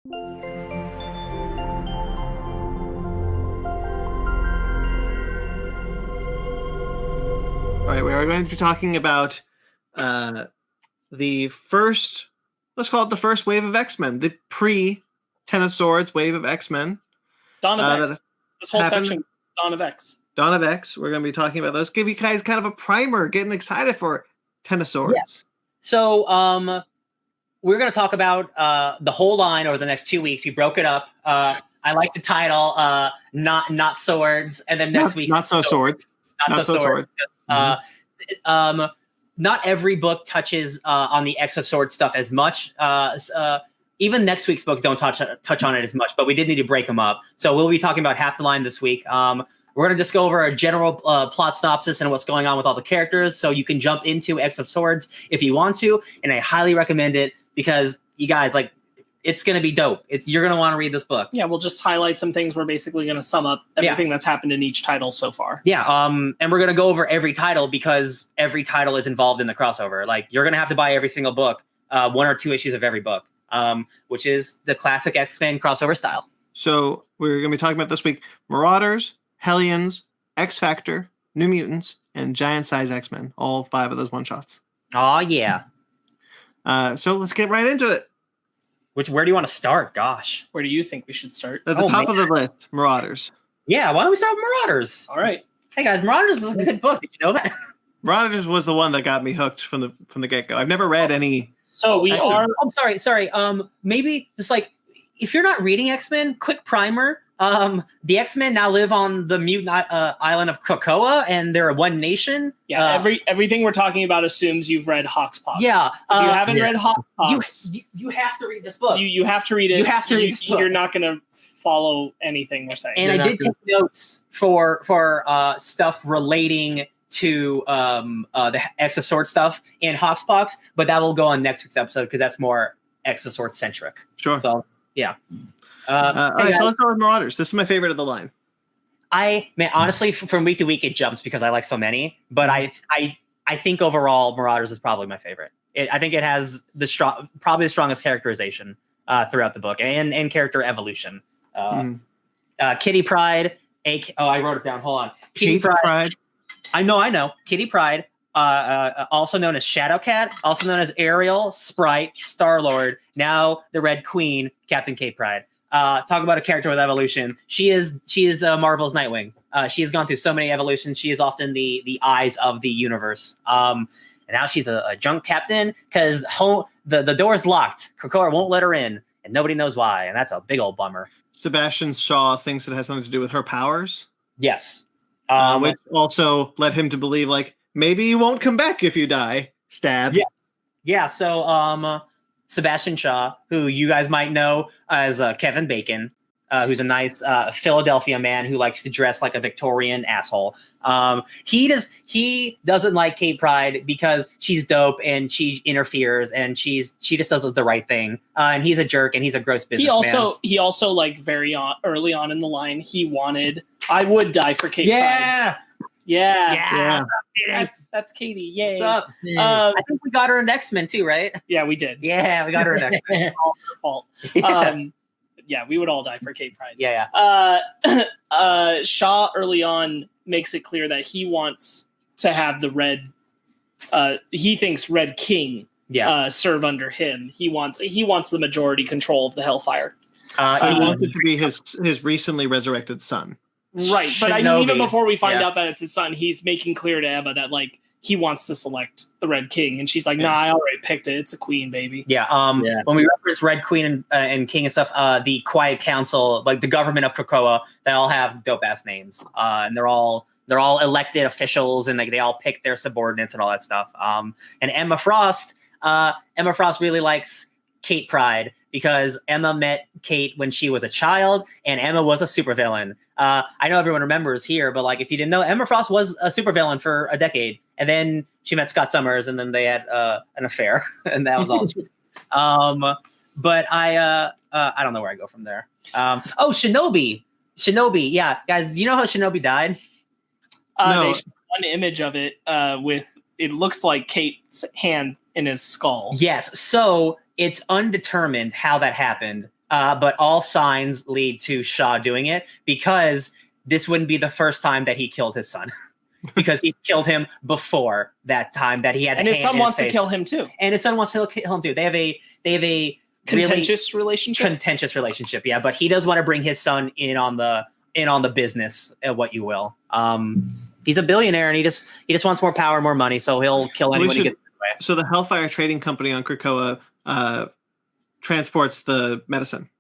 All right, we are going to be talking about the first, let's call it the first wave of X-Men, the pre-Ten of Swords wave of X-Men. Dawn of X. This whole section, Dawn of X. Dawn of X. We're going to be talking about those. Give you guys kind of a primer, getting excited for Ten of Swords. Yes. So we're going to talk about the whole line over the next 2 weeks. We broke it up. I like the title, not swords, and then next week not so swords. Not so swords. Not every book touches on the X of Swords stuff as much. Even next week's books don't touch on it as much, but we did need to break them up. So we'll be talking about half the line this week. We're going to just go over a general plot synopsis and what's going on with all the characters, so you can jump into X of Swords if you want to, and I highly recommend it because you guys, like, it's going to be dope. You're going to want to read this book. Yeah, we'll just highlight some things. We're basically going to sum up everything that's happened in each title so far. Yeah, and we're going to go over every title because every title is involved in the crossover. Like, you're going to have to buy every single book, 1 or 2 issues of every book, which is the classic X-Men crossover style. So we're going to be talking about this week Marauders, Hellions, X-Factor, New Mutants, and Giant Size X-Men. All 5 of those one-shots. Oh, yeah. So let's get right into it. Where do you want to start? Gosh. Where do you think we should start? At the top of the list, Marauders. Yeah, why don't we start with Marauders? All right. Hey guys, Marauders is a good book. Did you know that? Marauders was the one that got me hooked from the get-go. I've never read any. So we are. I'm sorry. Maybe just like if you're not reading X-Men, quick primer. The X-Men now live on the mutant island of Krakoa, and they're a one nation. Yeah, everything we're talking about assumes you've read HoXPoX. Yeah, if you haven't read HoXPoX, you have to read this book. You have to read it. You have to read this book. You're not going to follow anything we're saying. And I did take notes for stuff relating to the X of Swords stuff in HoXPoX, but that will go on next week's episode because that's more X of Swords centric. Sure. So yeah. All right, so let's go with Marauders. This is my favorite of the line. Honestly, from week to week, it jumps because I like so many. But I think overall, Marauders is probably my favorite. I think it has probably the strongest characterization throughout the book and character evolution. Kitty Pryde. I wrote it down. Hold on. Kitty Pryde. I know. Kitty Pryde, also known as Shadowcat, also known as Ariel, Sprite, Star-Lord, now the Red Queen, Captain Kate Pryde. Talk about a character with evolution. She is Marvel's Nightwing. She has gone through so many evolutions. She is often the eyes of the universe. And now she's a junk captain because the door's locked. Krakoa won't let her in, and nobody knows why. And that's a big old bummer. Sebastian Shaw thinks it has something to do with her powers. Yes. Which also led him to believe, like, maybe you won't come back if you die. Stab. Yeah. So Sebastian Shaw, who you guys might know as Kevin Bacon, who's a nice Philadelphia man who likes to dress like a Victorian asshole. He doesn't like Kate Pryde because she's dope and she interferes and she just does the right thing. And he's a jerk and he's a gross businessman. He also like early on in the line, he wanted, I would die for Kate Pryde. Yeah. That's Katie. Yay. What's up? I think we got her in X-Men too, right? Yeah, we did. Yeah, we got her in X-Men. All her fault. Yeah, we would all die for Kate Pryde. Yeah. Shaw early on makes it clear that he wants to have the Red. He thinks Red King serve under him. He wants the majority control of the Hellfire. He wants it to be his recently resurrected son. Right, but I mean, even before we find out that it's his son, he's making clear to Emma that like he wants to select the Red King, and she's like, "Nah, I already picked it. It's a queen, baby." Yeah. When we reference Red Queen and King and stuff, the Quiet Council, like the government of Krakoa, they all have dope ass names, and they're all elected officials, and like they all pick their subordinates and all that stuff. And Emma Frost really likes Kate Pryde because Emma met Kate when she was a child, and Emma was a supervillain. I know everyone remembers here, but like if you didn't know, Emma Frost was a supervillain for a decade, and then she met Scott Summers, and then they had an affair, and that was all. But I don't know where I go from there. Shinobi, yeah, guys, do you know how Shinobi died? No. They showed one image of it with it looks like Kate's hand in his skull. Yes, so it's undetermined how that happened. but all signs lead to Shaw doing it because this wouldn't be the first time that he killed his son. Because he killed him before that time that he had. And his son wants to kill him too. And his son wants to kill him too. They have a contentious relationship. Contentious relationship, yeah. But he does want to bring his son in on the business, what you will. He's a billionaire, and he just wants more power, more money. So he'll kill anyone he gets in the way. So the Hellfire Trading Company on Krakoa transports the medicine.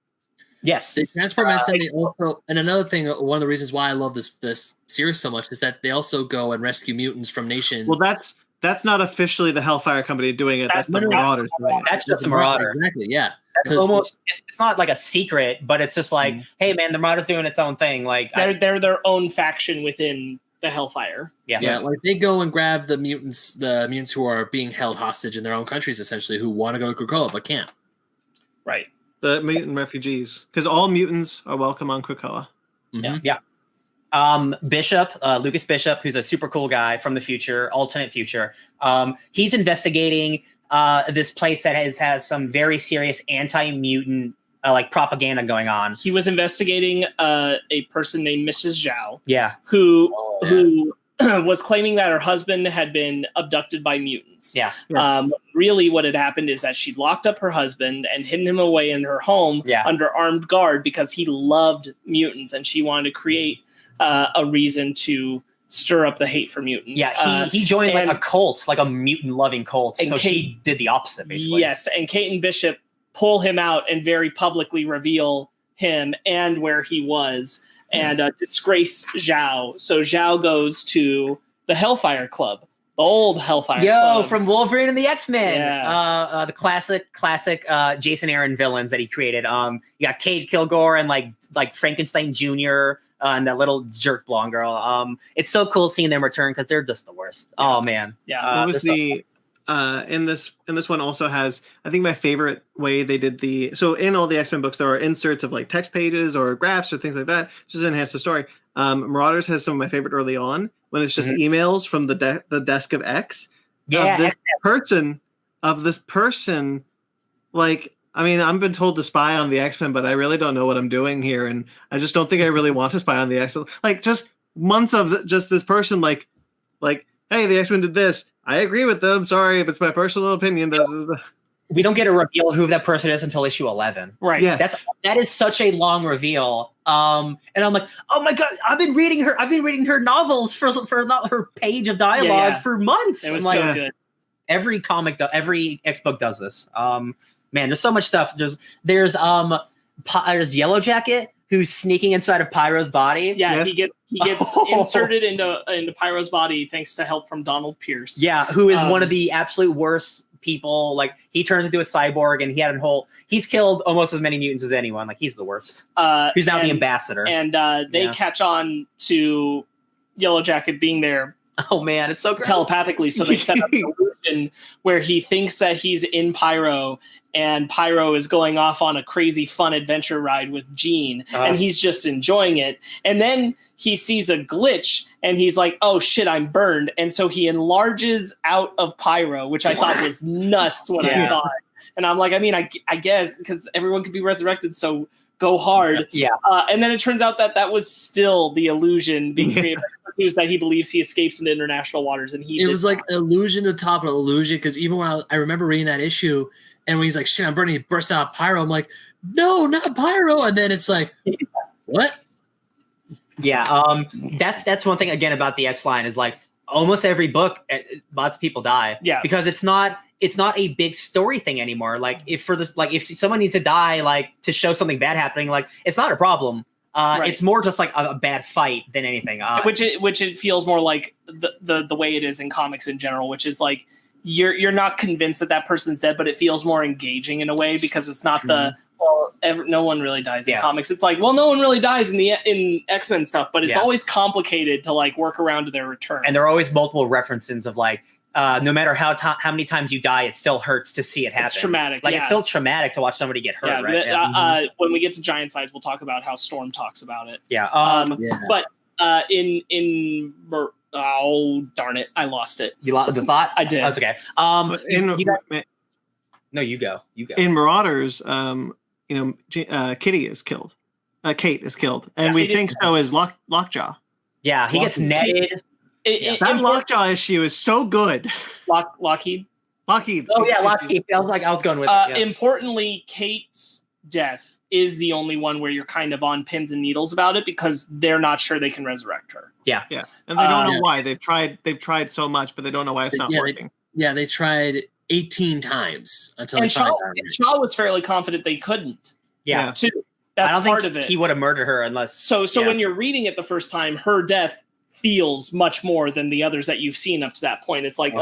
Yes, they transport medicine. They also, and another thing, one of the reasons why I love this series so much is that they also go and rescue mutants from nations. Well, that's not officially the Hellfire Company doing it. That's the Marauders doing it. That's just the Marauder. Exactly. Yeah. Almost, it's not like a secret, but it's just like, hey, man, the Marauder's doing its own thing. Like they're their own faction within the Hellfire. Yeah. Like they go and grab the mutants who are being held hostage in their own countries, essentially, who want to go to Krakoa but can't. Right. The mutant refugees, because all mutants are welcome on Krakoa. Mm-hmm. Yeah. Bishop, Lucas Bishop, who's a super cool guy from the future, alternate future. He's investigating this place that has some very serious anti-mutant like propaganda going on. He was investigating a person named Mrs. Zhao. Yeah. Who was claiming that her husband had been abducted by mutants. Yeah. Really what had happened is that she locked up her husband and hidden him away in her home under armed guard because he loved mutants and she wanted to create a reason to stir up the hate for mutants. Yeah, he joined like a cult, like a mutant-loving cult. So she did the opposite, basically. Yes, and Kate and Bishop pull him out and very publicly reveal him and where he was and disgrace Zhao. So Zhao goes to the Hellfire Club, the old Hellfire Club. From Wolverine and the X-Men. Yeah. The classic Jason Aaron villains that he created. You got Kate Kilgore and like Frankenstein Jr., and that little jerk blonde girl. It's so cool seeing them return because they're just the worst. Yeah. Oh man. Yeah. What was the in this one also has, I think my favorite way they did so in all the X-Men books there are inserts of like text pages or graphs or things like that just to enhance the story. Marauders has some of my favorite early on when it's just emails from the desk of X. Yeah. Of this person, like, I mean, I've been told to spy on the X-Men, but I really don't know what I'm doing here, and I just don't think I really want to spy on the X-Men. Like, just months of just this person, like, hey, the X-Men did this. I agree with them. Sorry if it's my personal opinion. We don't get a reveal who that person is until issue 11. Right. Yeah. That is such a long reveal. And I'm like, oh my god, I've been reading her novels for not her page of dialogue for months. It was so good. Every X book does this. Man, there's so much stuff. There's Yellow Jacket who's sneaking inside of Pyro's body. Yeah, he gets inserted into Pyro's body thanks to help from Donald Pierce. Yeah, who is one of the absolute worst people. Like he turns into a cyborg, and he's killed almost as many mutants as anyone. Like he's the worst. Who's now the ambassador? And they catch on to Yellow Jacket being there. Oh man, it's so gross. Telepathically, so they set up an illusion where he thinks that he's in Pyro, and Pyro is going off on a crazy fun adventure ride with Jean, and he's just enjoying it. And then he sees a glitch, and he's like, "Oh shit, I'm burned!" And so he enlarges out of Pyro, which I thought was nuts when I saw it. And I'm like, I mean, I guess because everyone could be resurrected, so go hard. Yeah. And then it turns out that was still the illusion being created by Hughes, that he believes he escapes into international waters, and it was like illusion to top of illusion. Because even when I remember reading that issue, and when he's like, "Shit, I'm burning," he bursts out Pyro. I'm like, "No, not Pyro!" And then it's like, "What?" Yeah. That's one thing again about the X line is like almost every book, lots of people die. Yeah. Because it's not a big story thing anymore. Like if someone needs to die, like to show something bad happening, like it's not a problem. It's more just like a bad fight than anything. Which it feels more like the way it is in comics in general, which is like you're not convinced that person's dead, but it feels more engaging in a way because it's not no one really dies in comics. It's like, well, no one really dies in X-Men stuff, but it's always complicated to like work around to their return. And there are always multiple references of like, no matter how many times you die, it still hurts to see it happen. It's traumatic. Like it's still traumatic to watch somebody get hurt. Right? When we get to Giant Size, we'll talk about how Storm talks about it. Yeah. But oh darn it, I lost it. You lost the thought? I did. That's okay. You go. In Marauders, Kitty is killed. Kate is killed, and we think so is Lockjaw. Yeah, he gets netted. That Lockjaw issue is so good. Lockheed. Oh yeah, Lockheed. I was going with it. Yeah. Importantly, Kate's death is the only one where you're kind of on pins and needles about it because they're not sure they can resurrect her. Yeah, and they don't know why. They've tried so much, but they don't know why it's not working. They tried 18 times until and Shaw was fairly confident they couldn't. Yeah, too. That's part of it. He would have murdered her unless. So when you're reading it the first time, her death feels much more than the others that you've seen up to that point. It's like,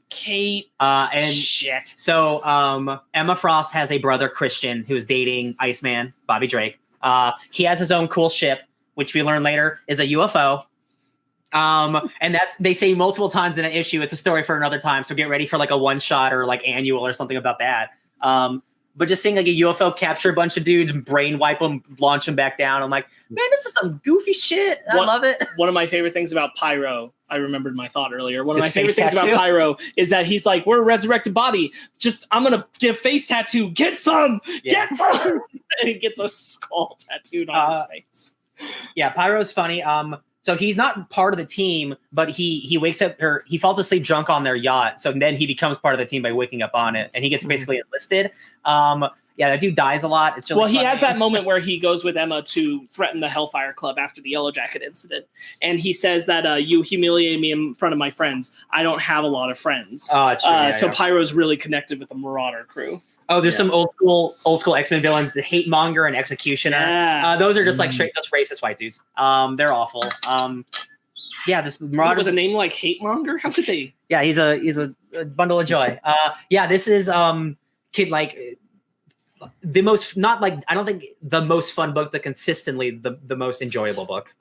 Kate, and shit. So Emma Frost has a brother, Christian, who's dating Iceman, Bobby Drake. He has his own cool ship, which we learn later is a UFO. And they say multiple times in an issue, it's a story for another time. So get ready for like a one shot or like annual or something about that. But just seeing like a UFO capture a bunch of dudes, brain wipe them, launch them back down. I'm like, man, this is some goofy shit. I love it. One of my favorite things about Pyro, I remembered my thought earlier. One of my favorite things about Pyro is that he's like, we're a resurrected body. I'm going to get a face tattoo. Get some. Get some. And he gets a skull tattooed on his face. Yeah, Pyro's funny. So he's not part of the team, but he wakes up or he falls asleep drunk on their yacht. So then he becomes part of the team by waking up on it, and he gets basically enlisted. That dude dies a lot. It's really he has that moment where he goes with Emma to threaten the Hellfire Club after the Yellow Jacket incident, and he says that you humiliated me in front of my friends. I don't have a lot of friends. Oh, it's true. Pyro's really connected with the Marauder crew. Oh, there's some old school X-Men villains, the Hate Monger and Executioner. Yeah. Those are just like straight those racist white dudes. They're awful. This Marauder with a name like Hate Monger. How could they? Yeah, he's a bundle of joy. This is kid like the most not like I don't think the most fun book, but consistently the most enjoyable book.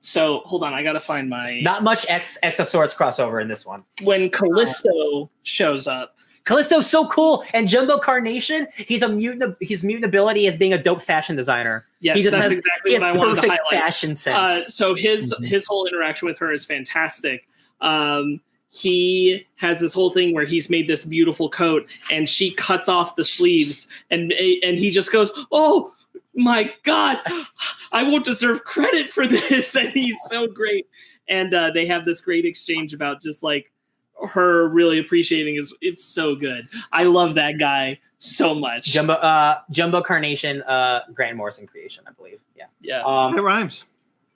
So hold on, I gotta find my. Not much X of Swords crossover in this one. When Callisto shows up. Callisto's so cool, and Jumbo Carnation, he's a mutant. His mutant ability is being a dope fashion designer. Yes, that's exactly what I wanted to highlight. Fashion sense. So his whole interaction with her is fantastic. He has this whole thing where he's made this beautiful coat, and she cuts off the sleeves, and he just goes, "Oh my God, I won't deserve credit for this," and he's so great. And they have this great exchange about just like. Her really appreciating it's so good. I love that guy so much. Jumbo Carnation, Grant Morrison creation, I believe. Yeah. It rhymes.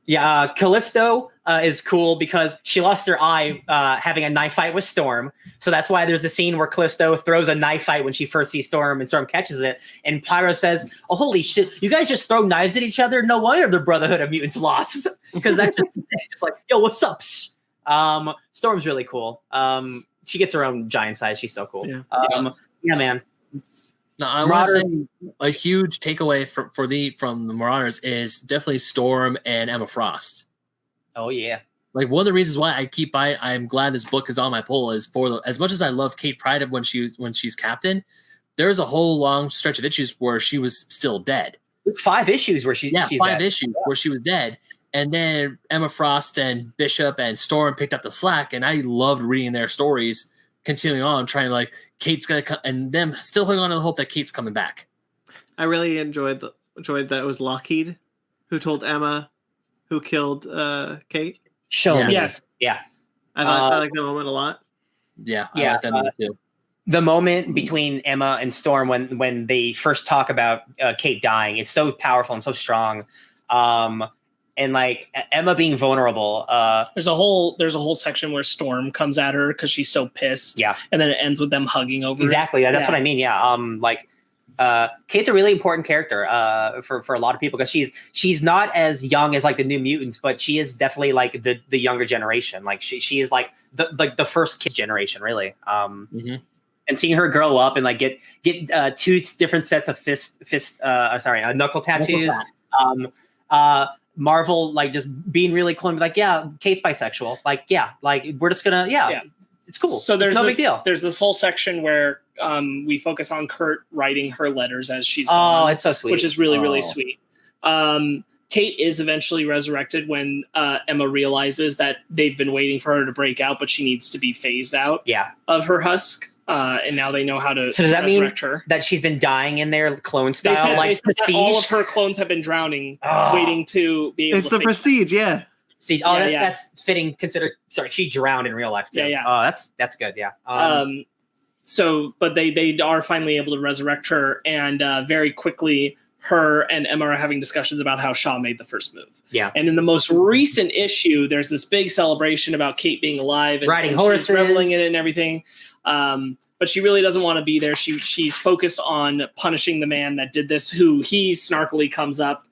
Yeah, Callisto is cool because she lost her eye having a knife fight with Storm. So that's why there's a scene where Callisto throws a knife fight when she first sees Storm, and Storm catches it. And Pyro says, "Oh, holy shit, you guys just throw knives at each other? No wonder the Brotherhood of Mutants lost." Because that's just like, yo, what's up? Storm's really cool. She gets her own giant size. She's so cool. Yeah, man. No, I want to say a huge takeaway from the Marauders is definitely Storm and Emma Frost. Oh yeah. Like one of the reasons why I keep buying, I'm glad this book is on my pull is as much as I love Kate Pride when she's captain, there's a whole long stretch of issues where she was still dead. It's 5 issues where she's dead. Issues where she was dead. And then Emma Frost and Bishop and Storm picked up the slack, and I loved reading their stories, continuing on, trying to like Kate's gonna come, and them still holding on to the hope that Kate's coming back. I really enjoyed that it was Lockheed who told Emma who killed Kate. Yes. Yeah. I like that moment a lot. Yeah. I like that moment too. The moment between Emma and Storm when they first talk about Kate dying is so powerful and so strong. And like Emma being vulnerable. There's a whole section where Storm comes at her because she's so pissed. Yeah. And then it ends with them hugging over. Exactly. That's what I mean. Yeah. Kate's a really important character for a lot of people because she's not as young as like the New Mutants, but she is definitely like the younger generation. Like she is like the first kid generation, really. And seeing her grow up and like get 2 different sets of knuckle tattoos. Marvel like just being really cool and be like, yeah, Kate's bisexual. Like, yeah, like we're just gonna, it's cool. So there's no big deal. There's this whole section where we focus on Kurt writing her letters as she's gone. Oh, it's so sweet. Which is really, really sweet. Kate is eventually resurrected when Emma realizes that they've been waiting for her to break out, but she needs to be phased out of her husk. and now they know how to. So does that mean her. that she's been dying in there, clone style, they said Prestige? that all of her clones have been drowning, waiting to be able It's to the Prestige, yeah. See, that's fitting. Sorry, she drowned in real life too. Yeah. Oh, that's good. Yeah. But they are finally able to resurrect her, and very quickly, her and Emma are having discussions about how Shaw made the first move. Yeah. And in the most recent issue, there's this big celebration about Kate being alive and riding horses, she's reveling in it and everything. But she really doesn't want to be there. She's focused on punishing the man that did this, who he snarkily comes up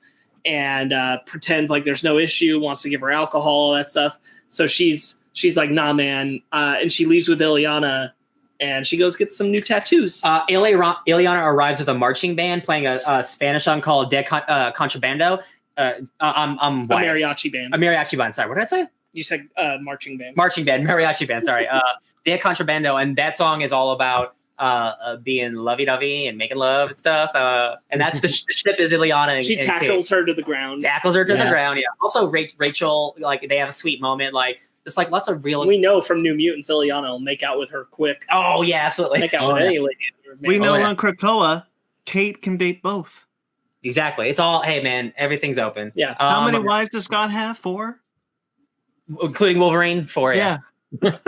and pretends like there's no issue, wants to give her alcohol, all that stuff. So she's like, nah, man. And she leaves with Ileana, and she goes get some new tattoos. Ileana arrives with a marching band playing a Spanish song called De Contrabando. I'm white. A mariachi band. A mariachi band. Sorry, what did I say? You said marching band. Marching band, mariachi band. Sorry, De Contrabando, and that song is all about being lovey-dovey and making love and stuff. And that's the ship is Ileana. She tackles her to the ground. Tackles her to the ground. Yeah. Also, Rachel, like they have a sweet moment. Like just like lots of real. We know from New Mutants, Ileana will make out with her quick. Oh yeah, absolutely. Make out with any lady. We know on Krakoa, Kate can date both. Exactly. It's all, hey man, everything's open. Yeah. How many wives does Scott have? 4? Including Wolverine? 4, yeah. But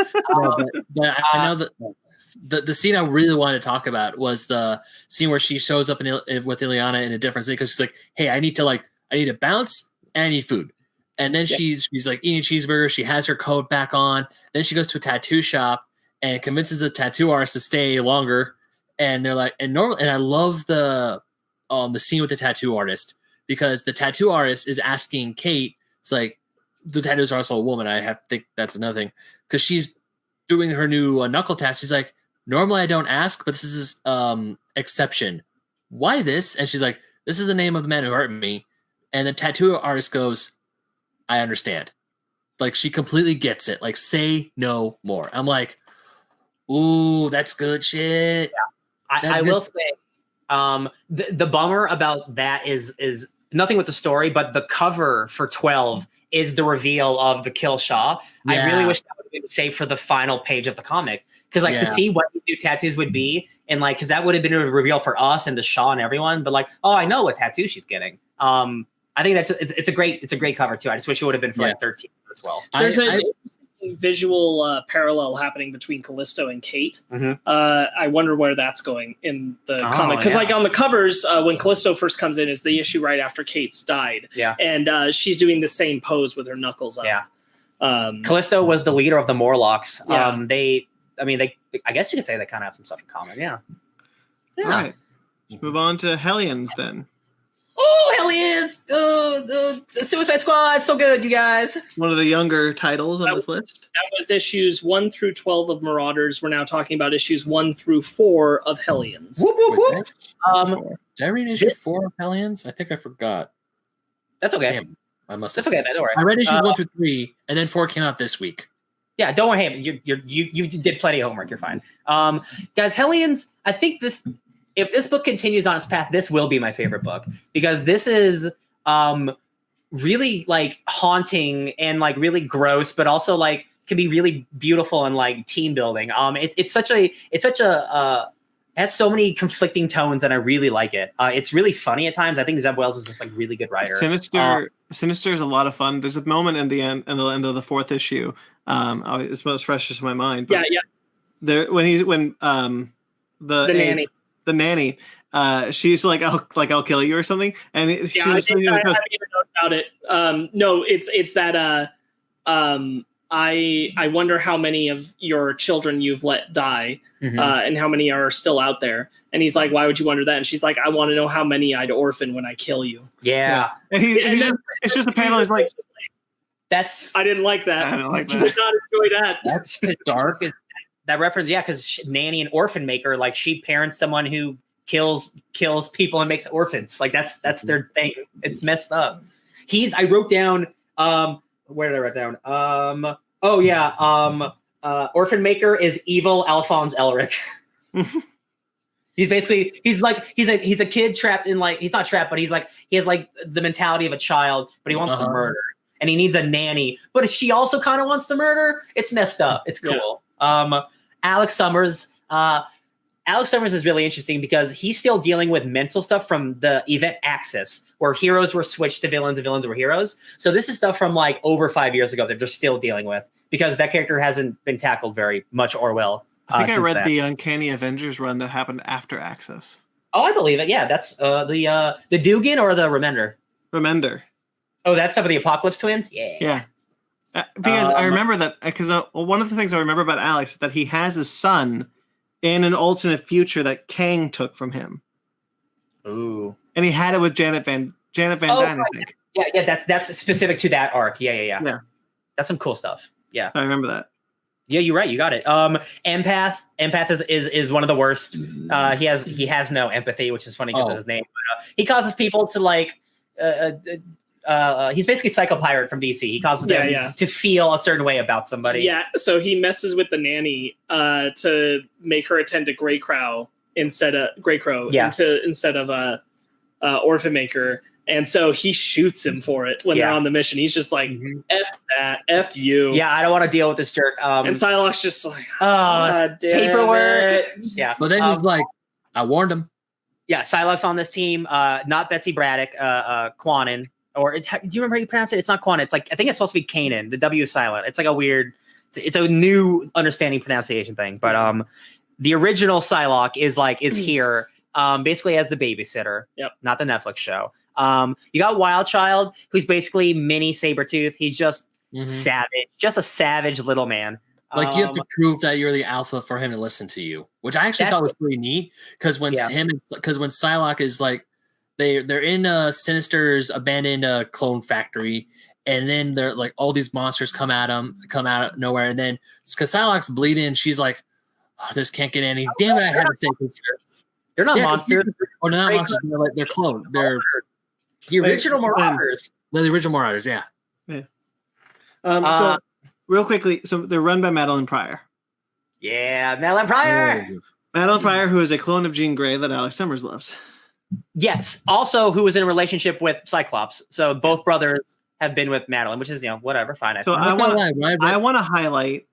I know that the scene I really wanted to talk about was the scene where she shows up with Ileana in a different scene because she's like, hey, I need to bounce and I need food. And then she's like eating a cheeseburger. She has her coat back on. Then she goes to a tattoo shop and convinces the tattoo artist to stay longer. And they're like, and I love the scene with the tattoo artist because the tattoo artist is asking Kate, it's like, the tattoos are also a woman. I think that's another thing because she's doing her new knuckle tattoo. She's like, normally I don't ask, but this is exception. Why this? And she's like, this is the name of the man who hurt me. And the tattoo artist goes, I understand. Like she completely gets it. Like say no more. I'm like, ooh, that's good shit. Yeah. I will say, the bummer about that is nothing with the story, but the cover for 12 is the reveal of the kill Shaw. Yeah. I really wish that would have been saved for the final page of the comic. Because to see what these new tattoos would be, and like, because that would have been a reveal for us and to Shaw and everyone. But like, oh, I know what tattoo she's getting. I think it's a great cover too. I just wish it would have been for like 13 or 12. There's an interesting visual parallel happening between Callisto and Kate. Mm-hmm. I wonder where that's going in the comic because like on the covers when Callisto first comes in is the issue right after Kate's died. Yeah, and she's doing the same pose with her knuckles up. Yeah, Callisto was the leader of the Morlocks. Yeah. I guess you could say they kind of have some stuff in common. Yeah. All right, let's move on to Hellions then. Oh, Hellions! The Suicide Squad, so good, you guys. One of the younger titles on this list. That was issues 1 through 12 of Marauders. We're now talking about issues 1 through 4 of Hellions. Whoop, whoop, whoop. Did I read issue 4 of Hellions? I think I forgot. That's okay. Damn, I must. That's okay, man. Don't worry. I read issues 1 through 3, and then 4 came out this week. Yeah, don't worry. Hey, you did plenty of homework. You're fine. Guys, Hellions. I think this. If this book continues on its path, this will be my favorite book because this is really like haunting and like really gross, but also like can be really beautiful and like team building. It's such a has so many conflicting tones and I really like it. It's really funny at times. I think Zeb Wells is just like really good writer. Sinister is a lot of fun. There's a moment in the end of the 4th issue. It's most freshest in my mind. But yeah. There when the nanny. The nanny, she's like, I'll kill you or something, and I haven't even known about it. No, it's that. I wonder how many of your children you've let die, and how many are still out there. And he's like, why would you wonder that? And she's like, I want to know how many I'd orphan when I kill you. Yeah. And it's just a panel. He's like, I didn't like that. I didn't like that. You would not enjoy that. That's dark. That reference, yeah, because Nanny and Orphan Maker, like she parents someone who kills people and makes orphans. Like that's their thing. It's messed up. I wrote down. Where did I write down? Orphan Maker is evil Alphonse Elric. He's a kid trapped in like he's not trapped, but he has like the mentality of a child, but he wants to murder and he needs a nanny, but she also kind of wants to murder. It's messed up. It's cool. Yeah. Alex Summers, Alex Summers is really interesting because he's still dealing with mental stuff from the event Axis, where heroes were switched to villains and villains were heroes. So this is stuff from like over 5 years ago that they're still dealing with because that character hasn't been tackled very much or well. I think I read the Uncanny Avengers run that happened after Axis. Oh, I believe it. Yeah, that's the Dugan or the Remender? Remender. Oh, that's some of the Apocalypse twins? Yeah. Yeah. Because I remember that, because one of the things I remember about Alex is that he has a son in an alternate future that Kang took from him. Ooh. And he had it with Janet Van Dyne, I think. Yeah, that's specific to that arc. Yeah. That's some cool stuff. Yeah. I remember that. Yeah, you're right. You got it. Empath is one of the worst. He has no empathy, which is funny because of his name. But, he causes people to like. He's basically Psycho Pirate from DC. He causes them to feel a certain way about somebody. Yeah, so he messes with the nanny to make her attend to Greycrow instead of Orphan Maker. And so he shoots him for it when they're on the mission. He's just like, F that, F you. Yeah, I don't want to deal with this jerk. And Psylocke's just like, paperwork. Yeah. But then he's like, I warned him. Yeah, Psylocke's on this team. Not Betsy Braddock, Quanon. Or do you remember how you pronounce it? It's not Quanon. It's like, I think it's supposed to be Kanan. The W is silent. It's like a weird, it's a new understanding pronunciation thing. But the original Psylocke is here basically as the babysitter. Yep. Not the Netflix show. You got Wild Child, who's basically mini Sabretooth. He's just savage, just a savage little man. Like you have to prove that you're the alpha for him to listen to you, which I actually thought was pretty neat. Because when Psylocke is like, they're in Sinister's abandoned clone factory, and then they're like all these monsters come out of nowhere, and then because Psylocke's bleeding, she's like, oh, "This can't get any." Damn it! I had to say they're not monsters. Or they're not monsters. They're clone. They're the original Marauders. They're the original Marauders. Yeah. So real quickly, so they're run by Madeline Pryor. Yeah, Madeline Pryor. Madeline Pryor, who is a clone of Jean Grey that Alex Summers loves. Yes. Also, who was in a relationship with Cyclops. So both brothers have been with Madeline, which is whatever, fine. So I want to highlight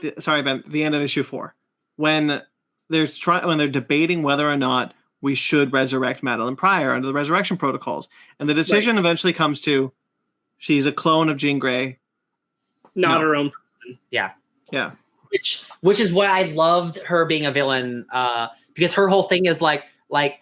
the end of issue 4 when they're debating whether or not we should resurrect Madeline Pryor under the resurrection protocols, and the decision eventually comes to she's a clone of Jean Grey, not her own person. Yeah. Which is why I loved her being a villain, because her whole thing is like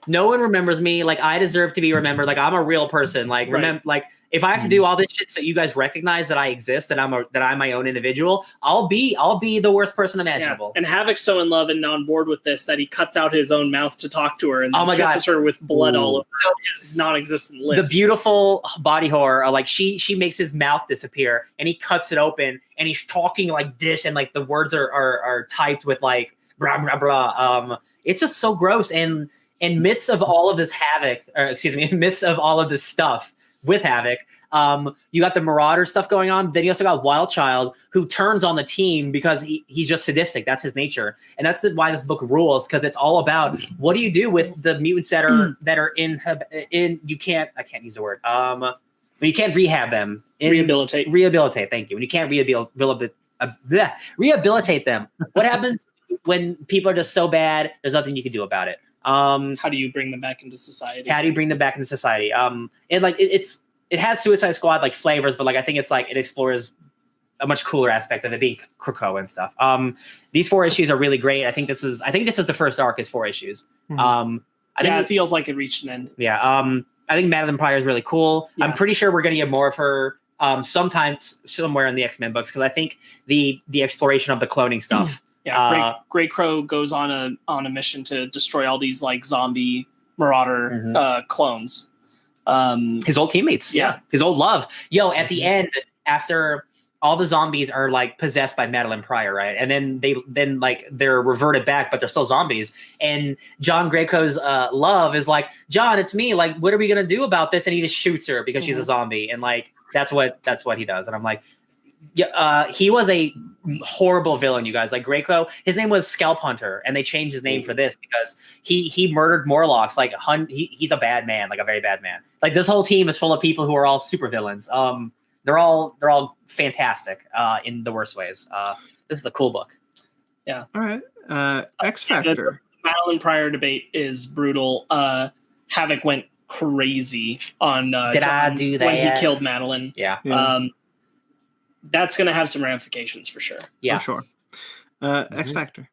no one remembers me. Like I deserve to be remembered. Like I'm a real person. Like remember, like if I have to do all this shit so you guys recognize that I exist and that I'm my own individual, I'll be the worst person imaginable. Yeah. And Havoc's so in love and on board with this that he cuts out his own mouth to talk to her and then kisses her with blood all over his non-existent lips. The beautiful body horror, like she makes his mouth disappear and he cuts it open and he's talking like this and like the words are typed with like blah blah blah. It's just so gross. And in midst of all of this in midst of all of this stuff with Havoc, you got the Marauder stuff going on. Then you also got Wild Child, who turns on the team because he's just sadistic. That's his nature, and that's why this book rules, because it's all about what do you do with the mutants that are in you can't. I can't use the word. When you can't rehab them, rehabilitate. Thank you. When you can't rehabilitate them, what happens when people are just so bad? There's nothing you can do about it. How do you bring them back into society? It has Suicide Squad like flavors, but like I think it's like it explores a much cooler aspect of it being Krakoa and stuff. These 4 issues are really great. I think this is the first arc is 4 issues. I think it feels like it reached an end. Yeah. I think Madeline Pryor is really cool. Yeah. I'm pretty sure we're going to get more of her sometimes somewhere in the X-Men books, because I think the exploration of the cloning stuff. Yeah, Grey Crow goes on a mission to destroy all these like zombie Marauder clones. His old teammates, his old love. At the end, after all the zombies are like possessed by Madeline Pryor, right? And then they're reverted back, but they're still zombies. And John Greycrow's love is like, John, it's me. Like, what are we gonna do about this? And he just shoots her because she's a zombie, and like that's what he does. And I'm like, he was a horrible villain, you guys. Like Greycrow, his name was Scalp Hunter, and they changed his name for this because he murdered Morlocks. Like he's a bad man, like a very bad man. Like this whole team is full of people who are all super villains. They're all fantastic in the worst ways. This is a cool book. All right. X Factor. The Madeline Pryor debate is brutal. Havoc went crazy on Did I do that? when he killed Madeline. Yeah. That's going to have some ramifications for sure. Yeah. For sure. X Factor.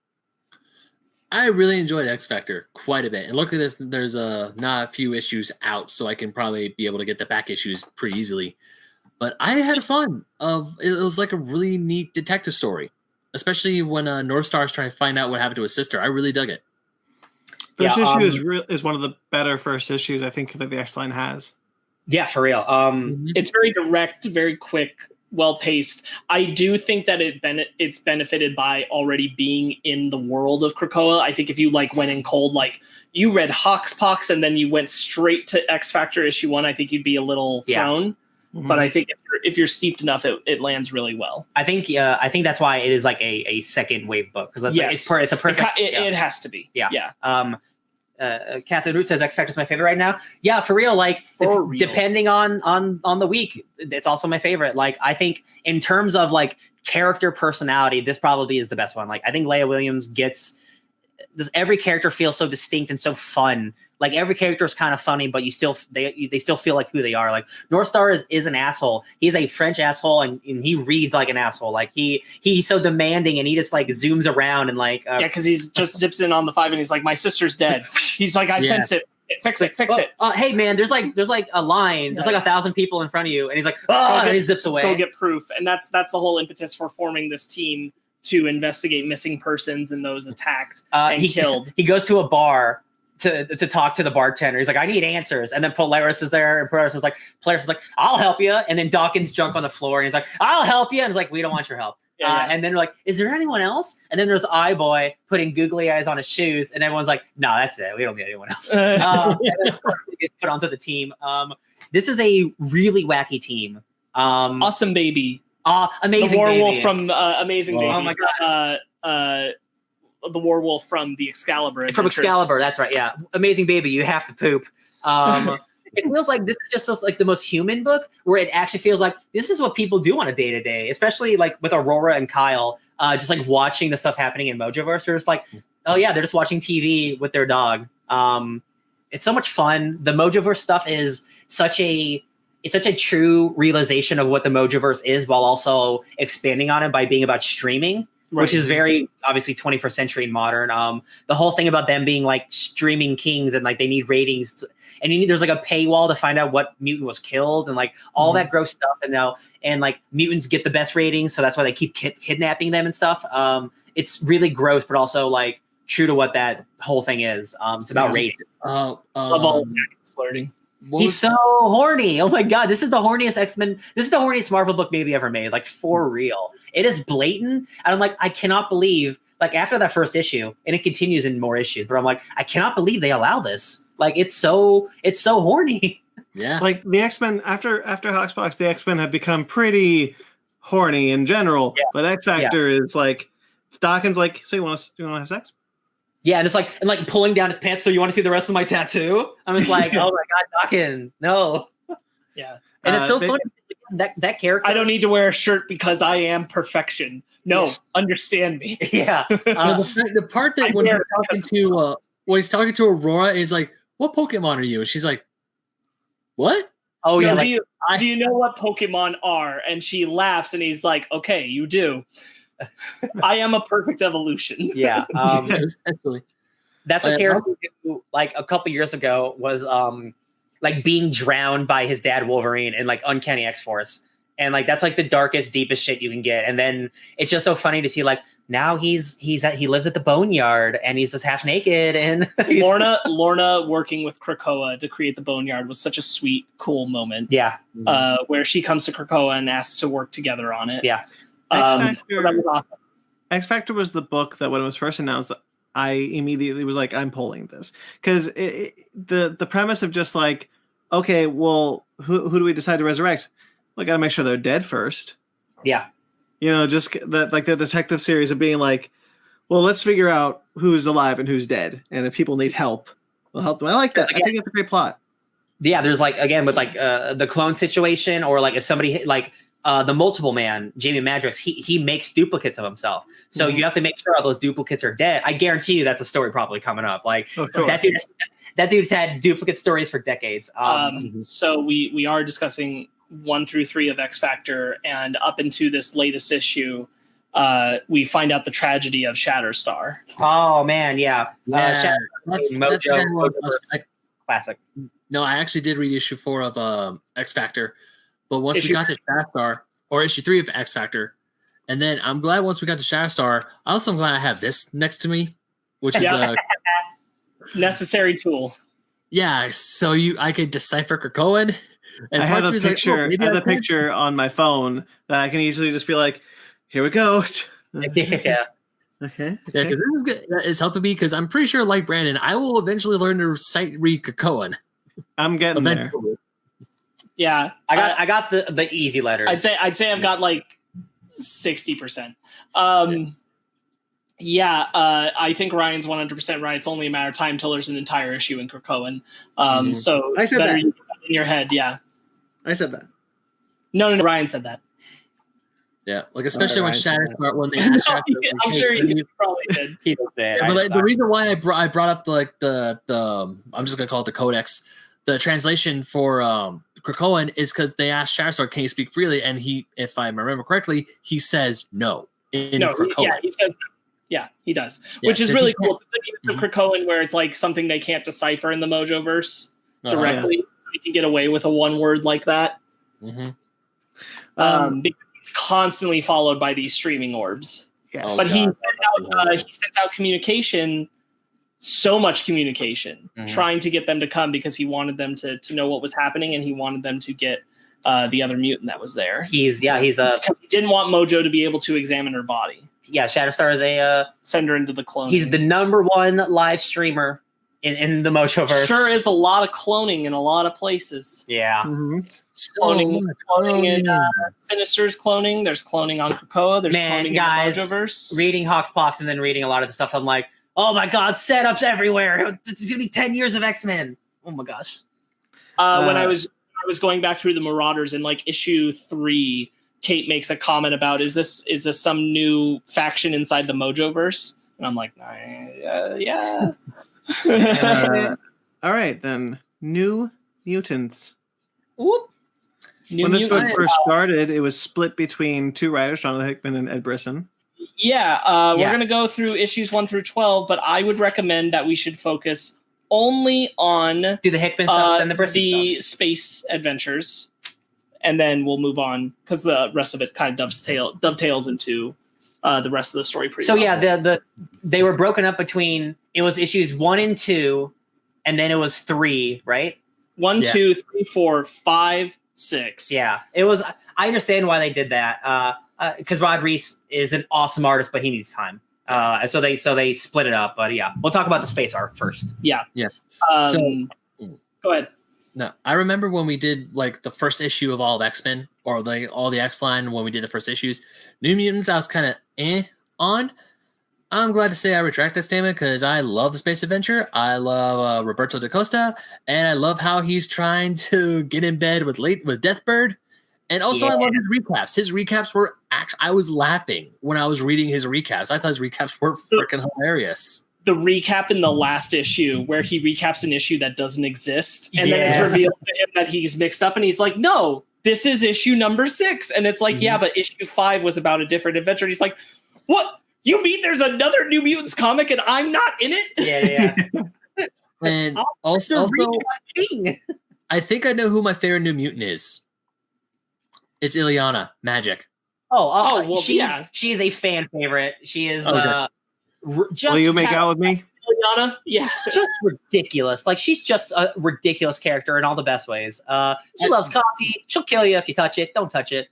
I really enjoyed X Factor quite a bit, and luckily there's not a few issues out, so I can probably be able to get the back issues pretty easily. But I had fun. It was like a really neat detective story, especially when North Star is trying to find out what happened to his sister. I really dug it. First issue is one of the better first issues I think that the X line has. Yeah, for real. It's very direct, very quick, well paced. I do think that it's benefited by already being in the world of Krakoa. I think if you like went in cold, like you read HoXPoX and then you went straight to X Factor issue 1, I think you'd be a little thrown. Mm-hmm. But I think if you're steeped enough, it lands really well. I think that's why it is like a second wave book, because it's a perfect. It has to be. Yeah. Catherine Root says X Factor is my favorite right now. Yeah, for real. Like depending on the week, it's also my favorite. Like I think in terms of like character personality, this probably is the best one. Like I think Leah Williams every character feels so distinct and so fun. Like every character is kind of funny, but they still feel like who they are. Like North Star is an asshole. He's a French asshole, and he reads like an asshole. Like he's so demanding, and he just like zooms around and like because he's just zips in on the 5 and he's like, my sister's dead. He's like, I sense it. Fix it. Hey man, there's like a line. There's like 1,000 people in front of you, and he's like, and he zips away. Go get proof, and that's the whole impetus for forming this team to investigate missing persons and those attacked and killed. He goes to a bar to talk to the bartender. He's like, I need answers. And then Polaris is there, and Polaris is like, I'll help you. And then Dawkins junk on the floor, and he's like, I'll help you. And he's like, we don't want your help. And then they're like, is there anyone else? And then there's Boy putting googly eyes on his shoes, and everyone's like, no, that's it. We don't need anyone else. And then of course they get put onto the team. This is a really wacky team. Awesome Baby. Amazing the werewolf Baby. From Amazing Baby. Oh my god. The werewolf from the Excalibur. From Excalibur, that's right. Yeah, Amazing Baby. You have to poop. It feels like this is just like the most human book, where it actually feels like this is what people do on a day to day, especially like with Aurora and Kyle. Just like watching the stuff happening in Mojoverse, they're just like, oh yeah, they're just watching TV with their dog. It's so much fun. The Mojoverse stuff is such a true realization of what the Mojoverse is, while also expanding on it by being about streaming. Right. Which is very obviously 21st century and modern. The whole thing about them being like streaming kings and like they need ratings, and there's like a paywall to find out what mutant was killed and like all that gross stuff. And like mutants get the best ratings, so that's why they keep kidnapping them and stuff. It's really gross, but also like true to what that whole thing is. It's about race. Of all flirting. He's so horny. Oh my god, this is the horniest X-Men. This is the horniest Marvel book maybe ever made. Like for real, it is blatant, and I'm like, I cannot believe. Like after that first issue, and it continues in more issues, but I'm like, I cannot believe they allow this. Like it's so horny. Yeah, like the X-Men after HoXPoX, the X-Men have become pretty horny in general. Yeah. But X Factor is like Dawkins. Like, so you want to have sex? Yeah, and it's like pulling down his pants. So you want to see the rest of my tattoo? I'm just like, oh my god, Dawkins, no. Yeah, and it's so funny that character. I don't need to wear a shirt because I am perfection. No, understand me. Yeah. The part that when he's talking to Aurora is like, what Pokemon are you? And she's like, what? Oh yeah. Do you know what Pokemon are? And she laughs, and he's like, okay, you do. I am a perfect evolution. Yeah. Essentially. That's a character who, like a couple years ago, was like being drowned by his dad Wolverine in like Uncanny X-Force. And like that's like the darkest, deepest shit you can get. And then it's just so funny to see like now he lives at the Boneyard and he's just half naked. And Lorna working with Krakoa to create the Boneyard was such a sweet, cool moment. Yeah. Where she comes to Krakoa and asks to work together on it. Yeah. That was awesome. X Factor was the book that when it was first announced, I immediately was like, I'm pulling this. Because the premise of just like, okay, well, who do we decide to resurrect? We got to make sure they're dead first. Yeah. You know, just like the detective series of being like, well, let's figure out who's alive and who's dead. And if people need help, we'll help them. I like that. I think it's a great plot. Yeah, there's like, again, with like the clone situation, or like if somebody like the multiple man, Jamie Madrox, he makes duplicates of himself. So you have to make sure all those duplicates are dead. I guarantee you that's a story probably coming up. Like that dude's had duplicate stories for decades. So we are discussing 1 through 3 of X Factor, and up into this latest issue, we find out the tragedy of Shatterstar. Oh man, yeah. That's classic. No, I actually did read issue 4 of X Factor, but once we got to Shatterstar, or issue 3 of X Factor, and then I'm glad once we got to Shatterstar, I also am glad I have this next to me, which is necessary tool. Yeah, so I could decipher Krakoan. And I have a picture. Like, I have a picture on my phone that I can easily just be like, "Here we go." Yeah. Okay. Yeah, because this is good. It's helping me because I'm pretty sure, like Brandon, I will eventually learn to sight read Krakoan. I'm getting there. Yeah, I got the easy letters. I'd say I've got like 60%. I think Ryan's 100% right. It's only a matter of time till there's an entire issue in Krakoan. So I said better that. you get that in your head. Yeah. I said that. No, Ryan said that. Yeah, like especially when Shatterstar, when they I'm sure he probably did. He did say but like, the reason why I brought up the I'm just gonna call it the codex, the translation for Krakoan is because they asked Shatterstar, "Can you speak freely?" And he, if I remember correctly, he says no in Krakoan. He says no. Yeah, he does, which is really cool. It's the use of Krakoan where it's like something they can't decipher in the Mojoverse directly. You can get away with a one word like that. Mm-hmm. Because it's constantly followed by these streaming orbs. Yes. But he sent out communication, so much communication, trying to get them to come because he wanted them to know what was happening, and he wanted them to get the other mutant that was there. He's because he didn't want Mojo to be able to examine her body. Yeah, Shatterstar is a send her into the clone. He's the #1 live streamer in the Mojoverse. Sure is a lot of cloning in a lot of places. Yeah. Mm-hmm. Cloning in Sinister's cloning. There's cloning on Krakoa. There's cloning guys, in the Mojoverse. Reading HoXPoX and then reading a lot of the stuff, I'm like, oh my god, setups everywhere. It's gonna be 10 years of X-Men. Oh my gosh. When I was going back through the Marauders in like issue 3, Kate makes a comment about is this some new faction inside the Mojoverse? And I'm like, yeah. All right then. New Mutants. Whoop. When this book first started, it was split between 2 writers, Jonathan Hickman and Ed Brisson. Yeah, we're going to go through issues 1 through 12, but I would recommend that we should focus only on do the Hickman stuff and the Brisson stuff. Space adventures, and then we'll move on because the rest of it kind of dovetails into the rest of the story. So yeah, they were broken up between, it was issues 1 and 2, and then it was 3, right? 1, 2, 3, 4, 5, 6. Yeah, it was. I understand why they did that. Because Rod Reese is an awesome artist, but he needs time. So they split it up. But yeah, we'll talk about the space arc first. Yeah. So go ahead. No, I remember when we did like the first issue of all of X-Men or like all the X-Line when we did the first issues. New Mutants, I was kind of on. I'm glad to say I retract that statement because I love the space adventure. I love Roberto da Costa, and I love how he's trying to get in bed with Deathbird. And also, I love his recaps. His recaps were I was laughing when I was reading his recaps. I thought his recaps were freaking hilarious. The recap in the last issue where he recaps an issue that doesn't exist, and then it's revealed to him that he's mixed up, and he's like, "No, this is issue number 6," and it's like, "Yeah, but issue 5 was about a different adventure." And he's like, "What? You mean there's another New Mutants comic and I'm not in it?" Yeah. And also, I think I know who my favorite New Mutant is. It's Ileana, Magic. Well, she is a fan favorite. She is just. Will you make out with me? Ileana? Yeah. Just ridiculous. Like, she's just a ridiculous character in all the best ways. She loves coffee. She'll kill you if you touch it. Don't touch it.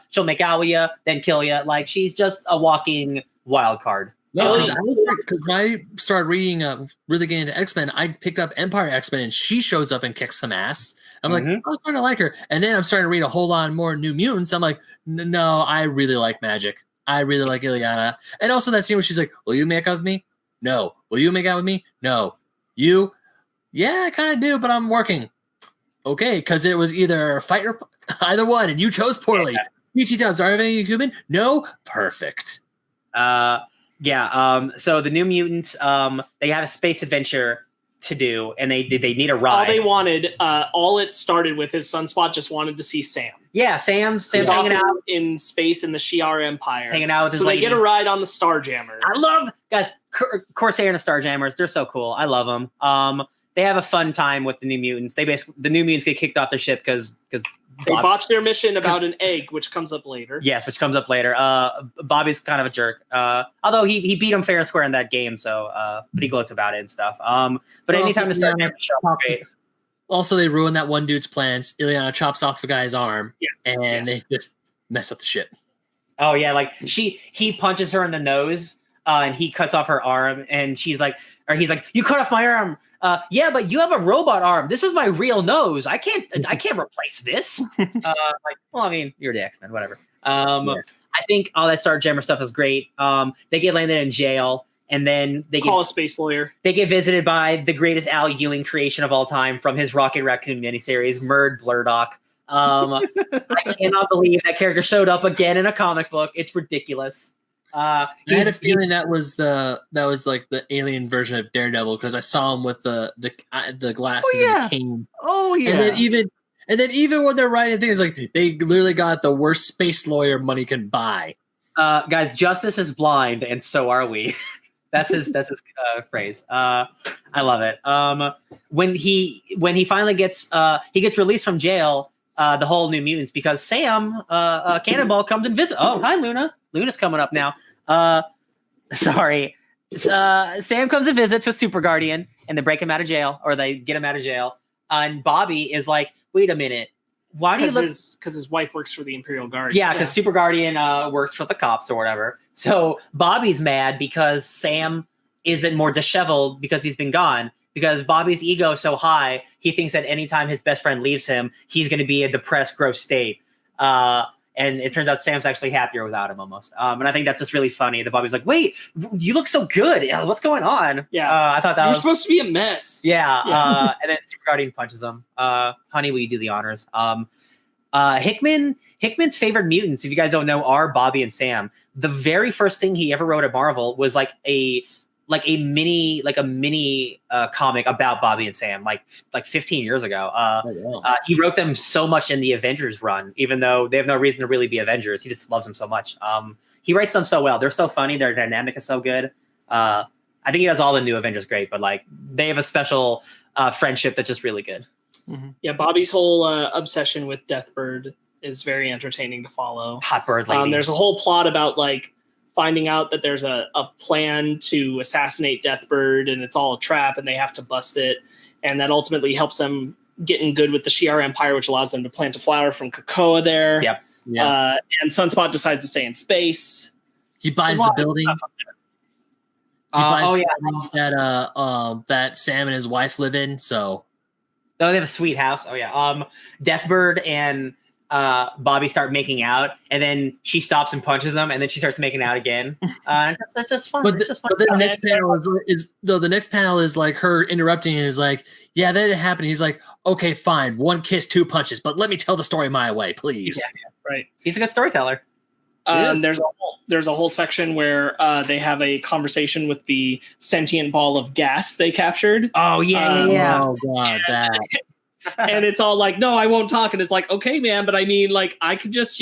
She'll make out with you, then kill you. Like, she's just a walking wild card. No, because when I started reading, really getting into X-Men, I picked up Empire X-Men, and she shows up and kicks some ass. I'm like, I was starting to like her. And then I'm starting to read a whole lot more New Mutants. I'm like, no, I really like Magic. I really like Ileana. And also that scene where she's like, will you make out with me? No. Will you make out with me? No. You? Yeah, I kind of do, but I'm working. Okay, because it was either fight or either one, and you chose poorly. BT dubs, are any human? No? Perfect. So the New Mutants, they have a space adventure to do, and they need a ride. All they wanted, all it started with is Sunspot just wanted to see Sam. Yeah, Sam's hanging out in space in the Shi'ar Empire. Hanging out with his So lady. they get a ride on the Starjammer. I love, guys, Corsair and the Starjammers. They're so cool. I love them. They have a fun time with the New Mutants. The New Mutants get kicked off their ship because they botched their mission about an egg, which comes up later. Yes, which comes up later. Bobby's kind of a jerk. Although he beat him fair and square in that game, so but he gloats about it and stuff. But anytime the Starjammer show up, great. Also, they ruin that one dude's plans. Ileana chops off the guy's arm, they just mess up the ship. Oh yeah, like he punches her in the nose, and he cuts off her arm, and he's like, "You cut off my arm." Yeah, but you have a robot arm. This is my real nose. I can't replace this. Well, I mean, you're the X-Men, whatever. I think all that Starjammer stuff is great. They get landed in jail, and then they call a space lawyer. They get visited by the greatest Al Ewing creation of all time from his Rocket Raccoon miniseries, Murd Blurdock. I cannot believe that character showed up again in a comic book. It's ridiculous. I had a feeling that was like the alien version of Daredevil because I saw him with the glasses and the cane. Oh yeah. And then even when they're writing things, like they literally got the worst space lawyer money can buy. Guys, justice is blind, and so are we. That's his phrase. I love it. When he finally gets released from jail, the whole New Mutants, because Sam Cannonball comes and visits. Oh, hi Luna. Luna's coming up now. Sorry. Sam comes and visits with Super Guardian, and they break him out of jail, or they get him out of jail. And Bobby is like, "Wait a minute, why do you look?" Because his wife works for the Imperial Guard. Yeah, because Super Guardian works for the cops or whatever. So Bobby's mad because Sam isn't more disheveled because he's been gone. Because Bobby's ego is so high, he thinks that anytime his best friend leaves him, he's going to be a depressed, gross state. And it turns out Sam's actually happier without him almost. And I think that's just really funny. The Bobby's like, "Wait, you look so good. What's going on?" Yeah, I thought that was was supposed to be a mess. Yeah. And then Super Guardian punches him. "Honey, will you do the honors?" Hickman's favorite mutants, if you guys don't know, are Bobby and Sam. The very first thing he ever wrote at Marvel was like a mini comic about Bobby and Sam, like 15 years ago. He wrote them so much in the Avengers run, even though they have no reason to really be Avengers. He just loves them so much. He writes them so well. They're so funny. Their dynamic is so good. I think he does all the new Avengers great, but like they have a special friendship that's just really good. Mm-hmm. Yeah, Bobby's whole obsession with Deathbird is very entertaining to follow. Hot bird lady. There's a whole plot about like finding out that there's a plan to assassinate Deathbird, and it's all a trap, and they have to bust it, and that ultimately helps them get in good with the Shi'ar Empire, which allows them to plant a flower from Krakoa there. Yep. Yeah. And Sunspot decides to stay in space. He buys the building. He buys the building that Sam and his wife live in. So, they have a sweet house. Oh yeah. Deathbird and Bobby start making out, and then she stops and punches them, and then she starts making out again. That's just fun. But then the next panel the next panel is like her interrupting and is like, "Yeah, that didn't happen." He's like, "Okay, fine, 1 kiss, 2 punches, but let me tell the story my way, please." Yeah, right. He's a good storyteller. There's a whole section where they have a conversation with the sentient ball of gas they captured. Oh yeah. Oh god, that. And it's all like, "No, I won't talk." And it's like, "Okay, man, but I mean, like, I could just,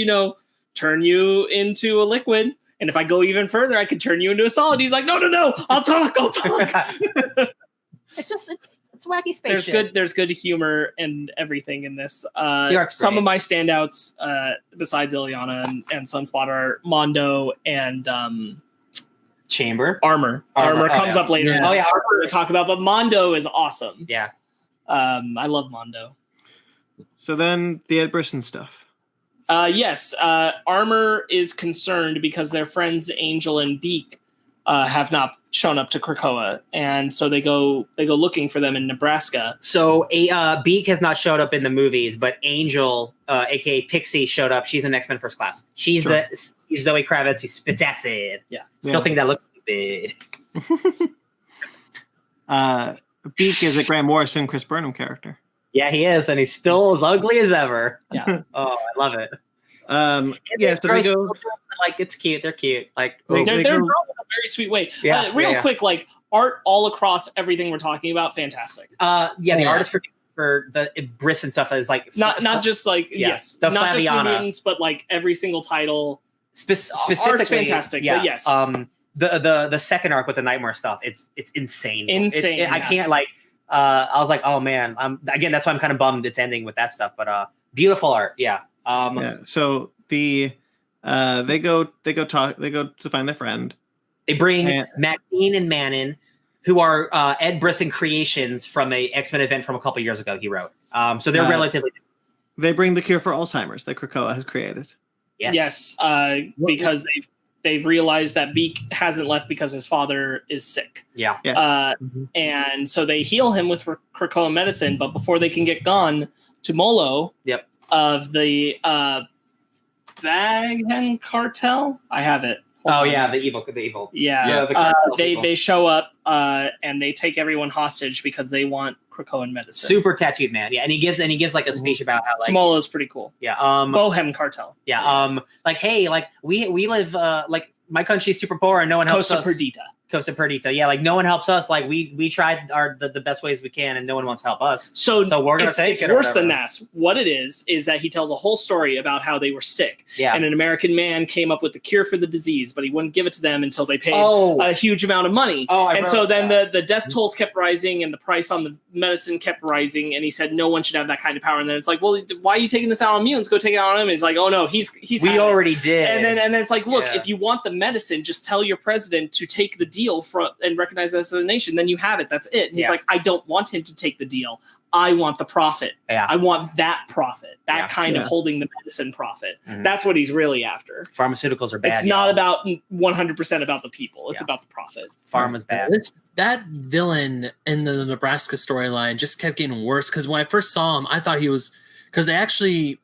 turn you into a liquid. And if I go even further, I could turn you into a solid." He's like, no, I'll talk. It's wacky space. There's good humor and everything in this. Some of my standouts, besides Ileana and Sunspot, are Mondo and Chamber. Armor comes up later. Yeah. Oh yeah, Armor to talk about, but Mondo is awesome. Yeah. I love Mondo. So then the Ed Brisson stuff. Yes. Armor is concerned because their friends Angel and Beak have not shown up to Krakoa, and so they go looking for them in Nebraska. So Beak has not showed up in the movies, but Angel, aka Pixie, showed up. She's an X-Men First Class. She's she's Zoe Kravitz who spits acid. Yeah. Still think that looks stupid. Beak is a Grant Morrison, Chris Burnham character. Yeah, he is, and he's still as ugly as ever. Yeah. Oh, I love it. Yeah, so they go. Like it's cute. They're cute. Like They they're go- drawn in a very sweet way. Yeah, Real yeah. quick, like art all across everything we're talking about, fantastic. The artist for the Briss and stuff is like Not just like yes, the not just Flaviana. mutants, but like every single title. Specifically, Art's fantastic, but yes. The second arc with the Nightmare stuff, it's insane. Insane. I can't like. I was like, oh man. Again, that's why I'm kind of bummed it's ending with that stuff. But beautiful art. Yeah. So they go to find their friend. They bring Maxine and Manon, who are Ed Brisson creations from a X-Men event from a couple years ago. He wrote. So they're relatively. They bring the cure for Alzheimer's that Krakoa has created. Yes. Because they've realized that Beak hasn't left because his father is sick. Yeah. Yes. And so they heal him with Krakoa medicine, but before they can get gone, Tumolo of the Baghen cartel. I have it. The evil. Yeah. The they show up and they take everyone hostage because they want Krakoan medicine. Super tattooed man. Yeah, and he gives like a speech about how like Tumolo's pretty cool. Yeah. Bohem cartel. Yeah. Like hey, like we live like my country's super poor and no one helps us. Costa Perdita. Yeah, like no one helps us. Like we tried the best ways we can, and no one wants to help us. So we're gonna take it. It's worse than that. What it is that he tells a whole story about how they were sick. Yeah. And an American man came up with the cure for the disease, but he wouldn't give it to them until they paid a huge amount of money. And so then the death tolls kept rising, and the price on the medicine kept rising. And he said no one should have that kind of power. And then it's like, well, why are you taking this out on mutants? Go take it out on him. And he's like, oh no, he's. We already did. And then it's like, look, if you want the medicine, just tell your president to take the deal and recognize us as a nation, then you have it. That's it. And he's like, I don't want him to take the deal. I want the profit. Yeah. I want that profit. That kind of holding the medicine profit. Mm-hmm. That's what he's really after. Pharmaceuticals are bad. It's not about 100% about the people. It's about the profit. Pharma's bad. That villain in the Nebraska storyline just kept getting worse because when I first saw him, I thought he was because they actually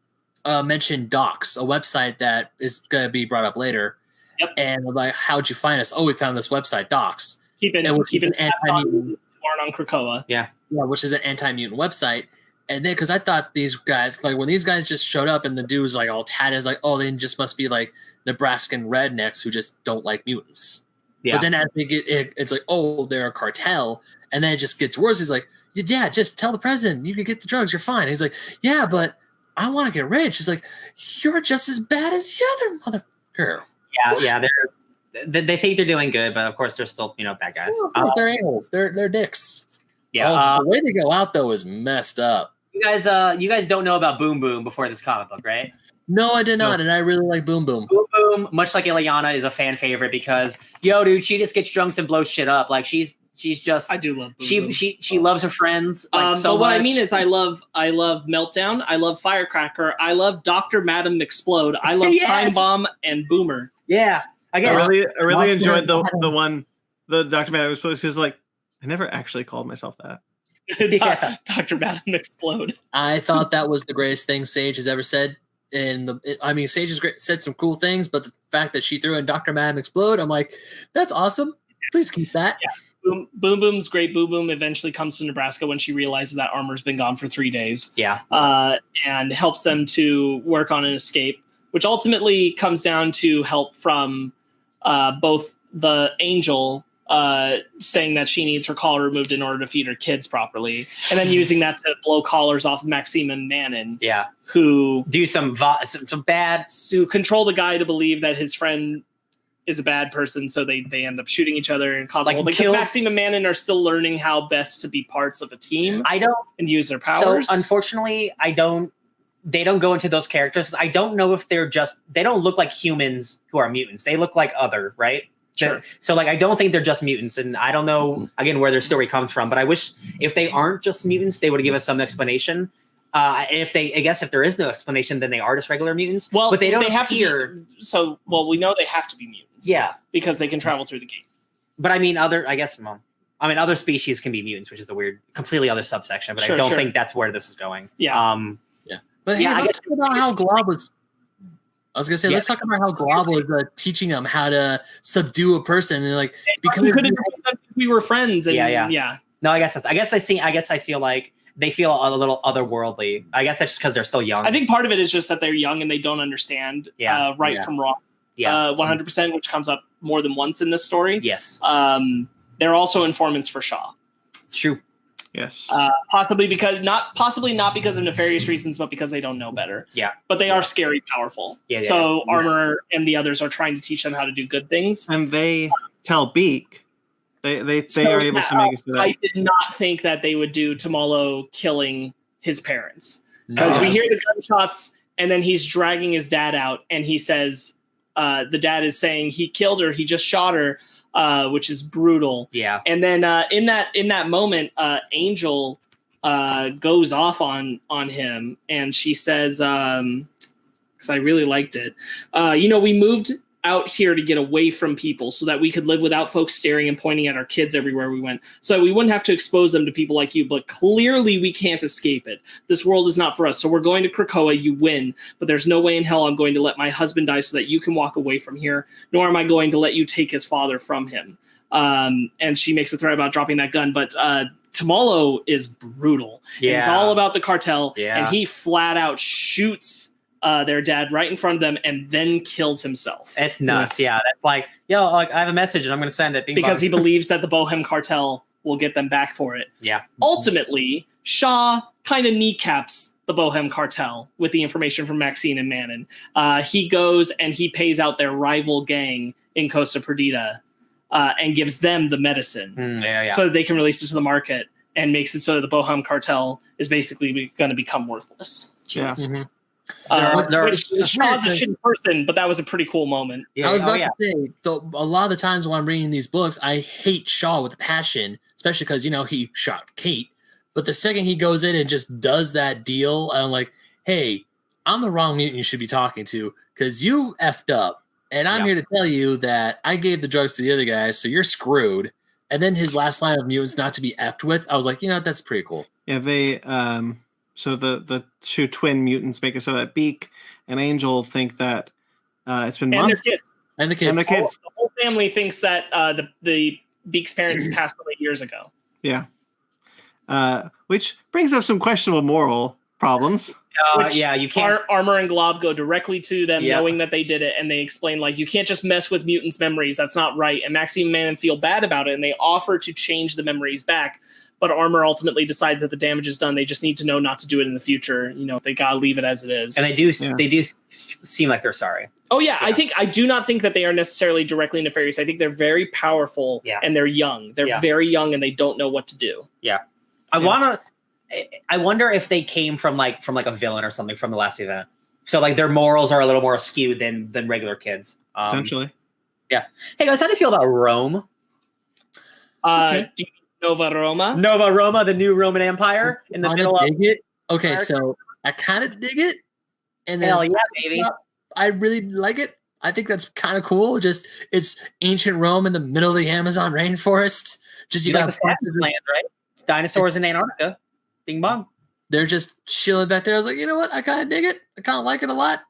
mentioned Docs, a website that is going to be brought up later. Yep. And I'm like, how'd you find us? Oh, we found this website, Docs. Keeping anti-mutant on Krakoa. Yeah, which is an anti-mutant website. And then, because I thought these guys, like when these guys just showed up and the dude was like all tatted, I was like, oh, they just must be like Nebraskan rednecks who just don't like mutants. Yeah. But then as they get it, it's like, oh, they're a cartel. And then it just gets worse. He's like, yeah, just tell the president you can get the drugs. You're fine. He's like, yeah, but I want to get rich. He's like, you're just as bad as the other motherfucker. Yeah, they think they're doing good, but of course they're still, bad guys. They're a-holes. They're dicks. Yeah. The way they go out though is messed up. You guys don't know about Boom Boom before this comic book, right? No, I did not, and I really like Boom Boom. Boom Boom, much like Ileana, is a fan favorite because, dude, she just gets drunk and blows shit up. Like she's just. I do love Boom Boom. She loves her friends. Like, so but what much. I mean is, I love Meltdown. I love Firecracker. I love Dr. Madam Explode. I love Time Bomb and Boomer. Yeah. Again, I really enjoyed the Dr. Madam Explode because like I never actually called myself that. Dr. Madam Explode. I thought that was the greatest thing Sage has ever said. Sage has said some cool things, but the fact that she threw in Dr. Madam Explode, I'm like, that's awesome. Please keep that. Yeah. Boom Boom's great. Boom Boom eventually comes to Nebraska when she realizes that Armor's been gone for 3 days. Yeah. And helps them to work on an escape, which ultimately comes down to help from both the Angel saying that she needs her collar removed in order to feed her kids properly, and then using that to blow collars off of Maxime and Manon. Yeah, who do some bad to control the guy to believe that his friend is a bad person, so they end up shooting each other and causing because Maxime and Manon are still learning how best to be parts of a team. And use their powers. So unfortunately, they don't go into those characters. I don't know if they don't look like humans who are mutants. They look like other, right? Sure. So I don't think they're just mutants, and I don't know again where their story comes from. But I wish if they aren't just mutants, they would give us some explanation. If there is no explanation, then they are just regular mutants. Well, but they don't have to be. So we know they have to be mutants. Yeah, because they can travel through the gate. But I mean, other species can be mutants, which is a weird, completely other subsection. But I don't think that's where this is going. Yeah. But hey, let's talk about how Glob was. I was gonna say, let's talk about how Glob was teaching them how to subdue a person and because we were friends. And, yeah. No, I guess I feel like they feel a little otherworldly. I guess that's just because they're still young. I think part of it is just that they're young and they don't understand from wrong. 100%, which comes up more than once in this story. Yes. They're also informants for Shaw. It's true. Yes. Possibly not because of nefarious reasons, but because they don't know better. Yeah. But they are scary powerful. So Armor and the others are trying to teach them how to do good things. And they tell Beak. They are able to make it so that. I did not think that they would do Tomolo killing his parents. Because we hear the gunshots and then he's dragging his dad out and he says, the dad is saying he killed her, he just shot her, which is brutal. Yeah. And then in that moment, Angel goes off on him and she says, because I really liked it, we moved out here to get away from people so that we could live without folks staring and pointing at our kids everywhere we went, so that we wouldn't have to expose them to people like you. But clearly we can't escape it. This world is not for us. So we're going to Krakoa. You win, but there's no way in hell I'm going to let my husband die so that you can walk away from here, nor am I going to let you take his father from him. And she makes a threat about dropping that gun, but Tomolo is brutal. Yeah. It's all about the cartel. Yeah. And he flat out shoots their dad right in front of them and then kills himself. It's nuts. Yeah. That's like, I have a message and I'm going to send it. Because he believes that the Bohem cartel will get them back for it. Yeah. Ultimately, Shaw kind of kneecaps the Bohem cartel with the information from Maxine and Manon. He goes and he pays out their rival gang in Costa Perdita and gives them the medicine so that they can release it to the market, and makes it so that the Bohem cartel is basically going to become worthless. Yeah. Mm-hmm. Shaw's a shitty person, but that was a pretty cool moment. I was about to say, a lot of the times when I'm reading these books, I hate Shaw with a passion, especially because, he shot Kate. But the second he goes in and just does that deal, I'm like, hey, I'm the wrong mutant you should be talking to, because you effed up. And I'm here to tell you that I gave the drugs to the other guys, so you're screwed. And then his last line of mutants not to be effed with, I was like, that's pretty cool. Yeah, they so the two twin mutants make it so that Beak and Angel think that it's been months. And the kids. The whole family thinks that the Beak's parents passed away years ago. Yeah. Which brings up some questionable moral problems. You can't. Armor and Glob go directly to them, knowing that they did it, and they explain, you can't just mess with mutants' memories. That's not right. And Maxine and Manon feel bad about it, and they offer to change the memories back. But Armor ultimately decides that the damage is done. They just need to know not to do it in the future. They gotta leave it as it is. And they do seem like they're sorry. Oh yeah. I do not think that they are necessarily directly nefarious. I think they're very powerful and they're young. They're very young and they don't know what to do. Yeah. I wonder if they came from a villain or something from the last event. So their morals are a little more askew than regular kids. Potentially. Yeah. Hey guys, how do you feel about Rome? Do you Nova Roma, the new Roman Empire in the middle of it. Okay, so I kind of dig it, and then hell yeah, baby! I really like it. I think that's kind of cool. Just it's ancient Rome in the middle of the Amazon rainforest. Just you got the land, right? Dinosaurs in Antarctica. Bing bong. They're just chilling back there. I was like, you know what? I kind of dig it. I kind of like it a lot.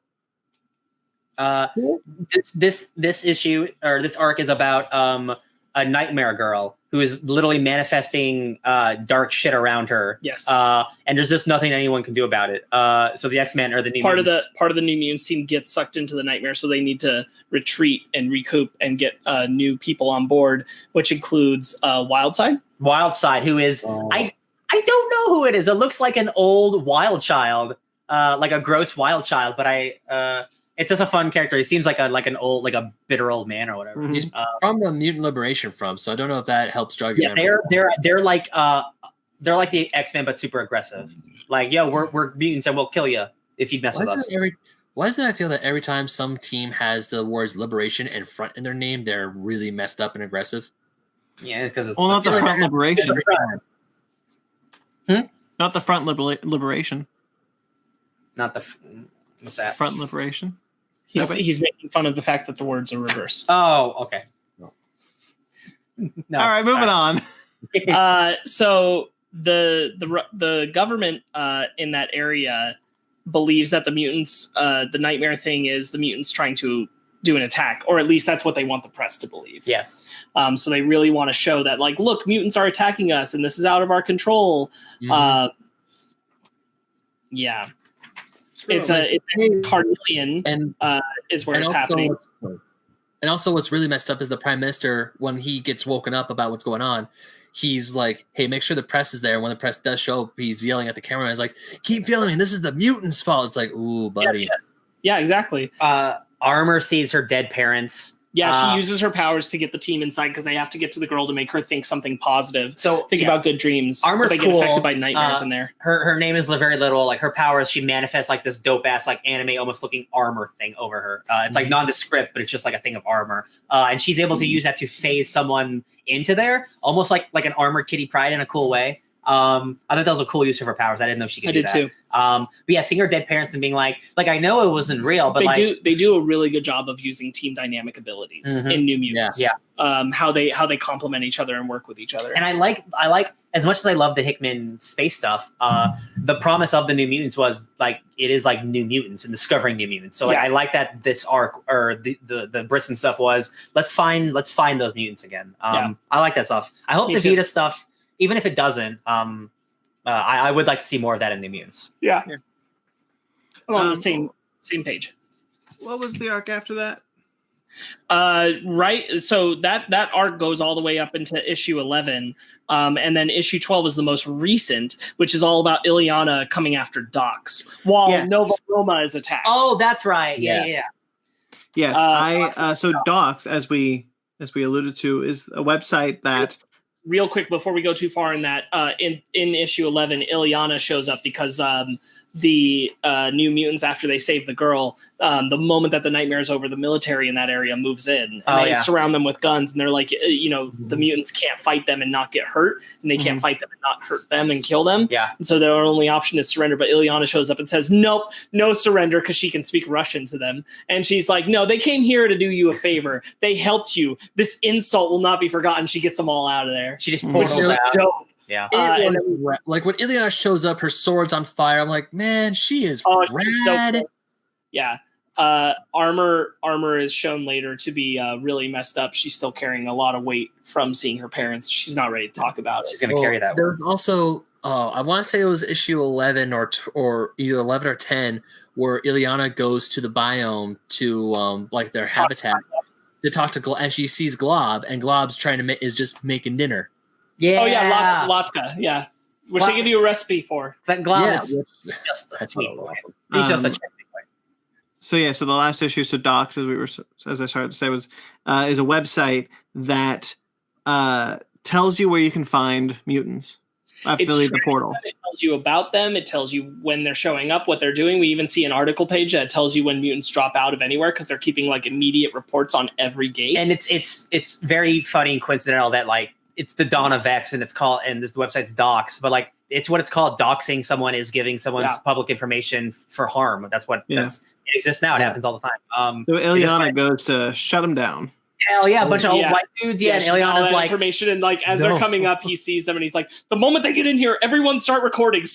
This issue or this arc is about a nightmare girl who is literally manifesting dark shit around her. Yes. And there's just nothing anyone can do about it. So the X-Men or the New part of the New Mutants team gets sucked into the nightmare, so they need to retreat and recoup and get new people on board, which includes Wildside. Wildside, who is I don't know who it is. It looks like an old wild child, like a gross wild child, but it's just a fun character. He seems like a bitter old man or whatever. He's from the Mutant Liberation Front, so I don't know if that helps jog your memory. They're they're like the X-Men but super aggressive. Like, yo, we're mutants and we'll kill you if you mess with us. Why does it I feel that every time some team has the words liberation and front in their name, they're really messed up and aggressive? Yeah, because it's not the front liberation. Hmm? Not the front liberation. Not the what's that? Front liberation. He's making fun of the fact that the words are reversed. Oh, okay. No. All right, moving on. So the government in that area believes that the mutants, the nightmare thing is the mutants trying to do an attack, or at least that's what they want the press to believe. Yes. So they really want to show that, look, mutants are attacking us, and this is out of our control. Mm-hmm. Yeah. It's a Carnelian and is where it's also happening. And also what's really messed up is the Prime Minister, when he gets woken up about what's going on, he's like, hey, make sure the press is there. And when the press does show up, he's yelling at the camera. He's like, keep filming. This is the mutants' fault. It's like, ooh, buddy. Yes. Yeah, exactly. Armor sees her dead parents. Yeah, she uses her powers to get the team inside because they have to get to the girl to make her think something positive. So think about good dreams. Armor's they get cool. affected by nightmares in there. Her name is very little. Like her powers, she manifests like this dope ass like anime almost looking armor thing over her. It's like nondescript, but it's just like a thing of armor. And she's able to use that to phase someone into there, almost like an armored Kitty Pryde in a cool way. I thought that was a cool use of her powers. I didn't know she could do that. I did too. But yeah, seeing her dead parents and being like I know it wasn't real, but they do a really good job of using team dynamic abilities in New Mutants. Yeah. How they complement each other and work with each other. And I like as much as I love the Hickman space stuff, the promise of the New Mutants was like it is like New Mutants and discovering New Mutants. So I like that this arc or the Brisson stuff was let's find those mutants again. I like that stuff. I hope the Vita stuff, even if it doesn't, I would like to see more of that in New Mutants. Yeah. I'm on the same page. What was the arc after that? Right. So that arc goes all the way up into issue 11. And then issue 12 is the most recent, which is all about Illyana coming after Dox while Nova Roma is attacked. Oh, that's right. Yeah. Yes. So Dox, as we alluded to, is a website that. Real quick before we go too far in that, in issue 11, Illyana shows up because the New Mutants, after they save the girl, the moment that the nightmare is over, the military in that area moves in and they surround them with guns, and they're like, the mutants can't fight them and not get hurt, and they can't fight them and not hurt them and kill them. Yeah. And so their only option is surrender. But Illyana shows up and says, nope, no surrender, because she can speak Russian to them. And she's like, no, they came here to do you a favor. They helped you. This insult will not be forgotten. She gets them all out of there. She just portals out. Dope. Yeah. Like when Illyana shows up, her sword's on fire. I'm like, man, she is rad. She's so cool. Yeah. Armor is shown later to be really messed up. She's still carrying a lot of weight from seeing her parents. She's not ready to talk about it. She's going to carry that. There's also, I want to say it was issue 11 or either 11 or 10, where Illyana goes to the biome to like their habitat to talk to Glob, and she sees Glob, and Glob's is just making dinner. Yeah. Oh yeah, Latka. Yeah, which they give you a recipe for. That Glob is just a sweet boy. He's just a chick. So the last issue, so Docs, as I started to say, is a website that tells you where you can find mutants. Affiliate the portal. It tells you about them. It tells you when they're showing up, what they're doing. We even see an article page that tells you when mutants drop out of anywhere because they're keeping like immediate reports on every gate. And it's very funny and coincidental that like it's the dawn of X and it's called, and this website's Docs, but like it's what it's called. Doxing someone is giving someone's public information for harm. That's what it exists now. It happens all the time. So Illyana goes to shut him down. Hell yeah, a bunch of old white dudes. Yeah, and Illyana's like information, and like as they're coming up, he sees them and he's like, the moment they get in here, everyone start recording.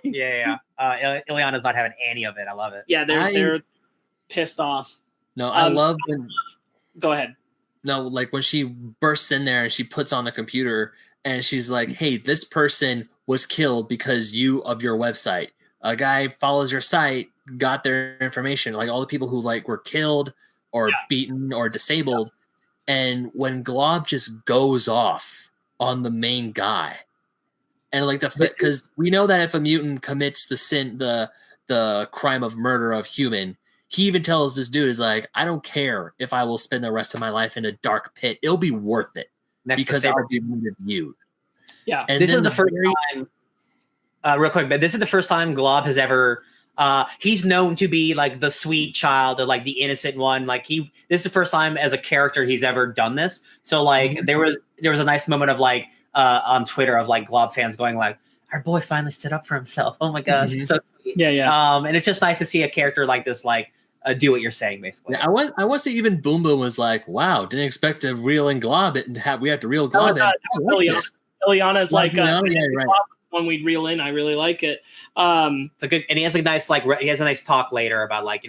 Yeah. Illyana's not having any of it. I love it. Yeah, they're pissed off. No, I love when. Go ahead. No, like when she bursts in there and she puts on the computer and she's like, hey, this person was killed because of your website. A guy follows your site, got their information, like all the people who like were killed or beaten or disabled. And when Glob just goes off on the main guy, and like because we know that if a mutant commits the crime of murder of human, he even tells this dude is like, I don't care if I will spend the rest of my life in a dark pit. It'll be worth it because I'll be reviewed. Yeah. And this is the first time, real quick, but this is the first time Glob has ever, he's known to be like the sweet child or like the innocent one. Like this is the first time as a character he's ever done this. So like there was a nice moment of like on Twitter of like Glob fans going like, our boy finally stood up for himself. Oh my gosh. It's so sweet. Yeah. And it's just nice to see a character like this, like do what you're saying basically. Yeah, I want to say even Boom Boom was like, wow, didn't expect to reel in Glob it and we have to reel Glob in. Illyana's like, right. When we reel in, I really like it. It's a good, and he has a nice talk later about like,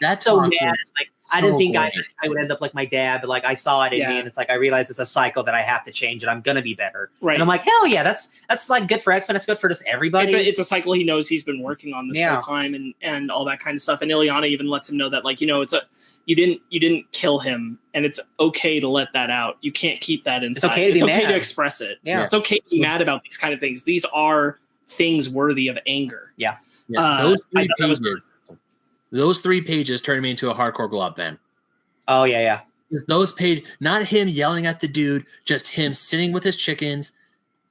that's so mad. mad. Like I didn't think great. I would end up like my dad, but like I saw it in me, and it's like I realized it's a cycle that I have to change, and I'm gonna be better. Right. And I'm like, hell yeah, that's like good for X-Men. It's good for just everybody. It's a cycle he knows he's been working on this whole time, and all that kind of stuff. And Ileana even lets him know that, like, you didn't kill him, and it's okay to let that out. You can't keep that inside. It's okay to be mad. To express it. Yeah. It's okay to be mad about these kind of things. These are things worthy of anger. Yeah. Those 3 pages turned me into a hardcore Glob fan. Oh yeah. Those pages, not him yelling at the dude, just him sitting with his chickens.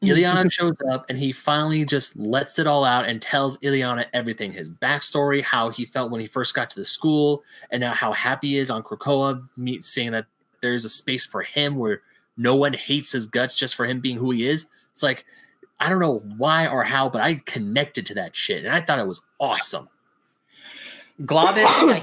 Ileana shows up, and he finally just lets it all out and tells Ileana everything, his backstory, how he felt when he first got to the school, and now how happy he is on Krakoa, saying that there's a space for him where no one hates his guts just for him being who he is. It's like, I don't know why or how, but I connected to that shit, and I thought it was awesome. Glovitz,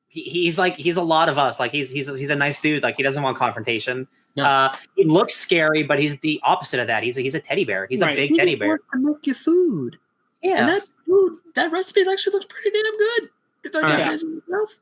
he's a lot of us. Like he's a nice dude. Like he doesn't want confrontation. No. He looks scary, but he's the opposite of that. He's a teddy bear. He's a big teddy bear. To make you food. Yeah. And that recipe actually looks pretty damn good. If I do say so myself.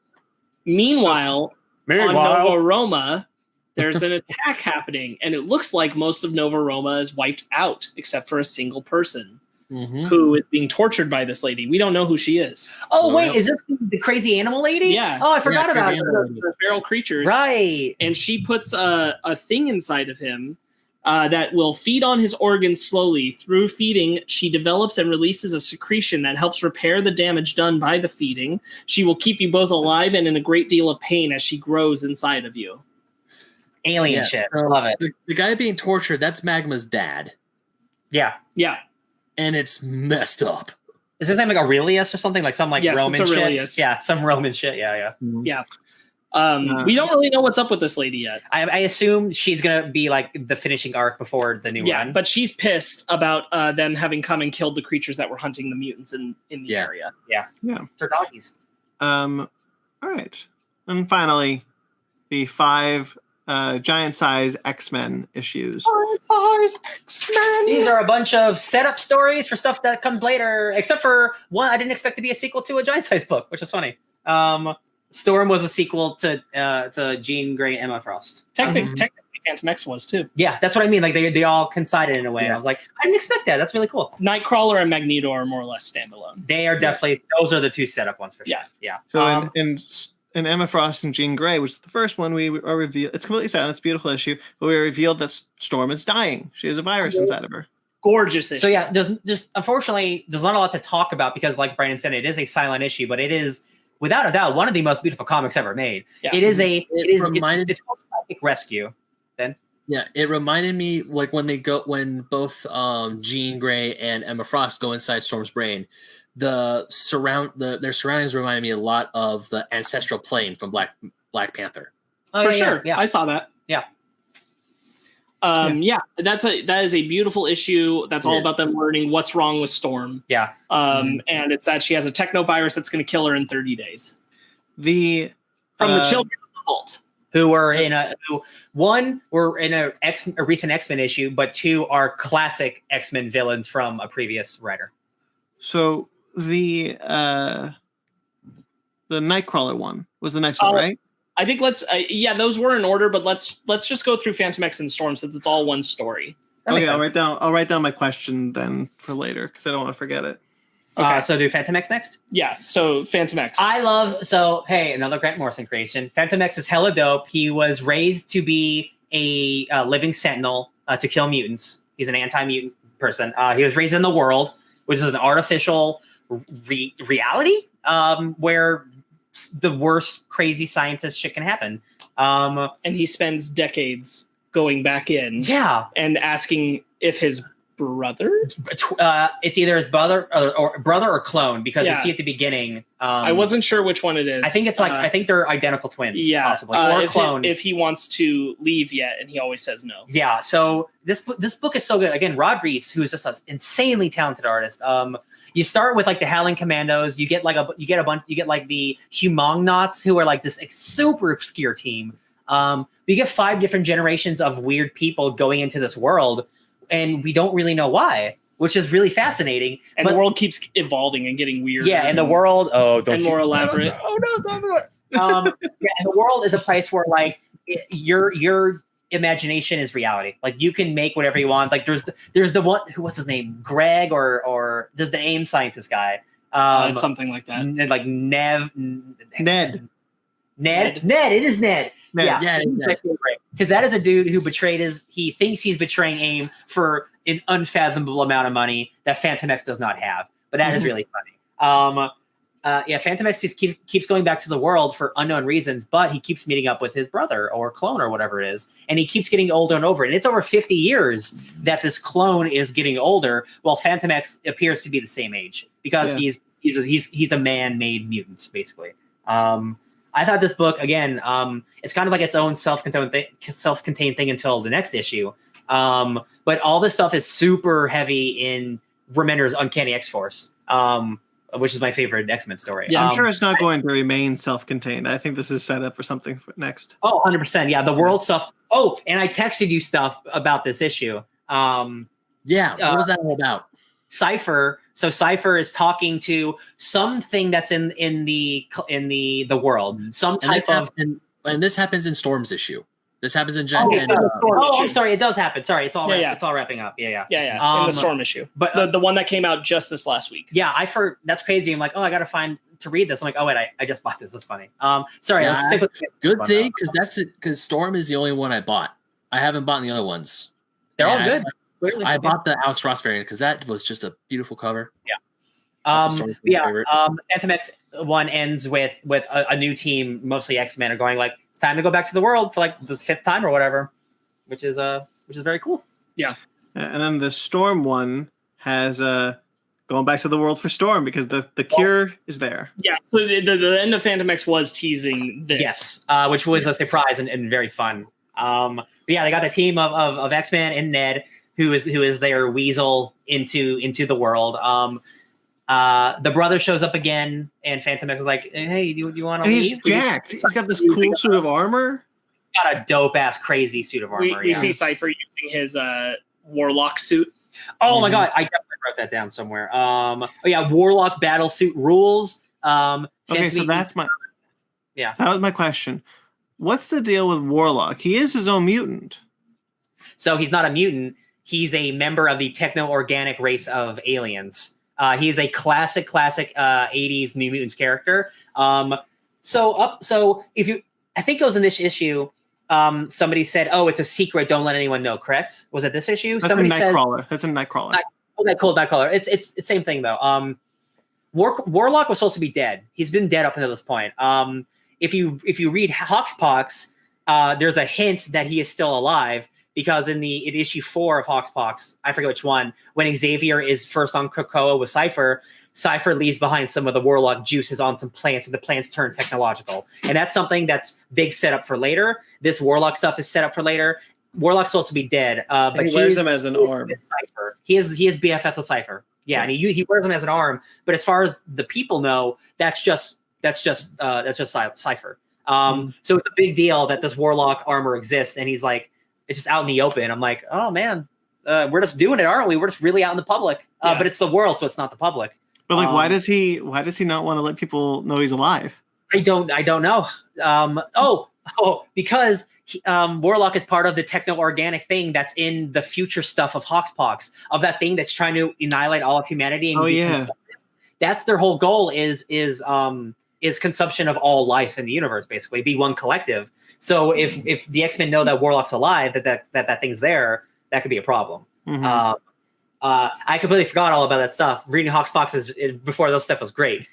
Meanwhile, on Nova Roma, there's an attack happening, and it looks like most of Nova Roma is wiped out, except for a single person who is being tortured by this lady. We don't know who she is. Oh, wait, is this the crazy animal lady? Yeah. Oh, I forgot about her. The feral creatures. Right. And she puts a thing inside of him that will feed on his organs slowly. Through feeding, she develops and releases a secretion that helps repair the damage done by the feeding. She will keep you both alive and in a great deal of pain as she grows inside of you. Alien shit. I love it. The guy being tortured, that's Magma's dad. Yeah. Yeah. And it's messed up. Is his name like Aurelius or something? Like some Roman it's shit? Yeah, some Roman shit. Yeah. Yeah. We don't really know what's up with this lady yet. I assume she's going to be like the finishing arc before the new run. Yeah, but she's pissed about them having come and killed the creatures that were hunting the mutants in the area. Yeah. They're doggies. All right. And finally, the 5 giant-size X-Men issues. Giant-size X-Men! These are a bunch of setup stories for stuff that comes later, except for one I didn't expect to be a sequel to a giant-size book, which was funny. Storm was a sequel to Jean Grey and Emma Frost. Technically, Phantom X was too. Yeah, that's what I mean. Like they all coincided in a way. I was like, I didn't expect that. That's really cool. Nightcrawler and Magneto are more or less standalone. They are definitely those are the 2 setup ones for sure. Yeah. So in Emma Frost and Jean Grey, which is the first one, we are revealed. It's completely silent. It's a beautiful issue, but we are revealed that Storm is dying. She has a virus inside of her. Gorgeous issue. So yeah, unfortunately, there's not a lot to talk about because, like Brandon said, it is a silent issue, but it is without a doubt one of the most beautiful comics ever made. Yeah. It's called Psychic Rescue. Then. Yeah, it reminded me like when both Jean Grey and Emma Frost go inside Storm's brain. Their surroundings remind me a lot of the ancestral plane from Black Panther. For sure. Yeah, I saw that. Yeah. That is a beautiful issue. That's all about them learning what's wrong with Storm. Yeah. And it's that she has a technovirus that's going to kill her in 30 days. From the children of the Vault. Who were in a recent X-Men issue, but 2 are classic X-Men villains from a previous writer. So the Nightcrawler one was the next one, right? I think those were in order, but let's just go through Phantom X and Storm since it's all one story. Okay, I'll write down my question then for later because I don't want to forget it. Okay, so do Phantom X next? Yeah, so Phantom X. Another Grant Morrison creation. Phantom X is hella dope. He was raised to be a living sentinel to kill mutants. He's an anti-mutant person. He was raised in the world, which is an artificial reality where the worst crazy scientist shit can happen. And he spends decades going back in. Yeah. And asking if his brother? It's either his brother or clone because we see at the beginning. I wasn't sure which one it is. I think it's I think they're identical twins, possibly, or clone. If he wants to leave yet, and he always says no. Yeah. So this book is so good. Again, Rod Reese, who's just an insanely talented artist. You start with like the Howling Commandos. You get like the Humongnauts, who are like this super obscure team. You get 5 different generations of weird people going into this world. And we don't really know why, which is really fascinating. And the world keeps evolving and getting weirder. Yeah, and the world, more elaborate. No. and the world is a place where like your imagination is reality. Like you can make whatever you want. Like there's the one what's his name, Greg or there's the AIM scientist guy. It's something like that. Like Ned. It is Ned. Yeah, because that is a dude who he thinks he's betraying AIM for an unfathomable amount of money that Phantom X does not have. But that is really funny. Phantom X keeps going back to the world for unknown reasons, but he keeps meeting up with his brother or clone or whatever it is, and he keeps getting older and over. And it's over 50 years that this clone is getting older, while Phantom X appears to be the same age because he's a man-made mutant, basically. I thought this book, again, it's kind of like its own self-contained thing until the next issue. But all this stuff is super heavy in Remender's Uncanny X-Force, which is my favorite X-Men story. Yeah, I'm sure it's not going to remain self-contained. I think this is set up for something next. Oh, 100%. Yeah, the world stuff. Oh, and I texted you stuff about this issue. What was that all about? Cypher. So Cypher is talking to something that's in the world. Some type of... And this happens in Storm's issue. This happens in I'm sorry, it does happen. Sorry, it's all it's all wrapping up. Yeah. In the Storm issue, but the one that came out just this last week. Yeah, that's crazy. I'm like, I gotta find to read this. I'm like, oh wait, I just bought this. That's funny. Sorry, let's stick with good thing because Storm is the only one I bought. I haven't bought the other ones. They're all good. I bought the Alex Ross variant because that was just a beautiful cover. Phantom X one ends with a new team, mostly X-Men, are going like, it's time to go back to the world for like the 5th time or whatever, which is very cool. Yeah. And then the Storm one has going back to the world for Storm because the cure is there. Yeah. So the end of Phantom X was teasing this. Yes. Which was a surprise and very fun. But yeah, they got the team of X-Men and Ned, who is their weasel into the world. The brother shows up again, and Phantom X is like, "Hey, do you want to leave?" He's jacked. He's got this cool suit of armor. He's got a dope ass, crazy suit of armor. We see Cypher using his warlock suit. Oh my god, I definitely wrote that down somewhere. Warlock battle suit rules. Okay, so that's my that was my question. What's the deal with Warlock? He is his own mutant. So he's not a mutant. He's a member of the techno-organic race of aliens. He's a classic 80s New Mutants character. So if you, I think it was in this issue, somebody said, "Oh, it's a secret. Don't let anyone know." Correct? Was it this issue? That's Somebody a Nightcrawler. That's a Nightcrawler. Nightcrawler. It's the same thing though. Warlock was supposed to be dead. He's been dead up until this point. If you read HoXPoX, there's a hint that he is still alive. Because in issue 4 of HoXPoX, I forget which one, when Xavier is first on Krakoa with Cypher leaves behind some of the Warlock juices on some plants, and the plants turn technological. And that's something that's big setup for later. This Warlock stuff is set up for later. Warlock's supposed to be dead, but he wears them as an arm. Cypher. He is BFF with Cypher. Yeah, and he wears them as an arm. But as far as the people know, that's just Cypher. So it's a big deal that this Warlock armor exists, and he's like, it's just out in the open. I'm like, oh man, we're just doing it, aren't we? We're just really out in the public. But it's the world, so it's not the public. But like, why does he not want to let people know he's alive? I don't know. Because Warlock is part of the techno-organic thing that's in the future stuff of HoXPoX, of that thing that's trying to annihilate all of humanity. And that's their whole goal is consumption of all life in the universe, basically, be one collective. So if the X-Men know that Warlock's alive, that thing's there, that could be a problem. Mm-hmm. I completely forgot all about that stuff. Reading HoXPoX is before those stuff was great.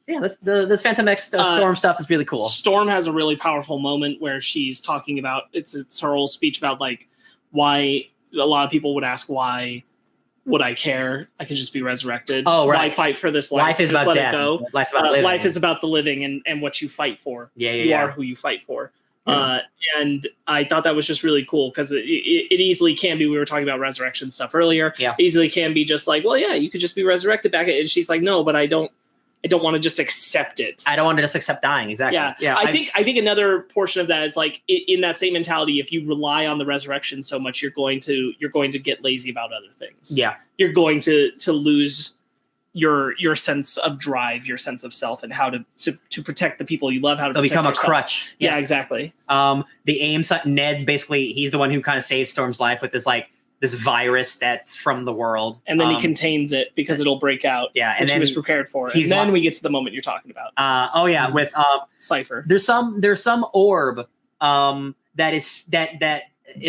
This Phantom X Storm stuff is really cool. Storm has a really powerful moment where she's talking about it's her whole speech about like why a lot of people would ask why would I care? I could just be resurrected. Oh, right. Why fight for this life? Life is about death. Life's about living. Life is about the living and what you fight for. You are who you fight for. Yeah. And I thought that was just really cool because it easily can be. We were talking about resurrection stuff earlier. Yeah. Easily can be just like, well, yeah, you could just be resurrected back. And she's like, no, but I don't want to just accept it. I don't want to just accept dying. Exactly. Yeah. I think another portion of that is like in that same mentality, if you rely on the resurrection so much, you're going to get lazy about other things. Yeah. You're going to lose your sense of drive, your sense of self, and how to protect the people you love, how to They'll protect become yourself. a crutch. Yeah, exactly. The AIM Ned, basically, he's the one who kind of saves Storm's life with this virus that's from the world. And then he contains it because it'll break out. Yeah, and which then he was prepared for. And then we get to the moment you're talking about. With Cypher. There's some orb that is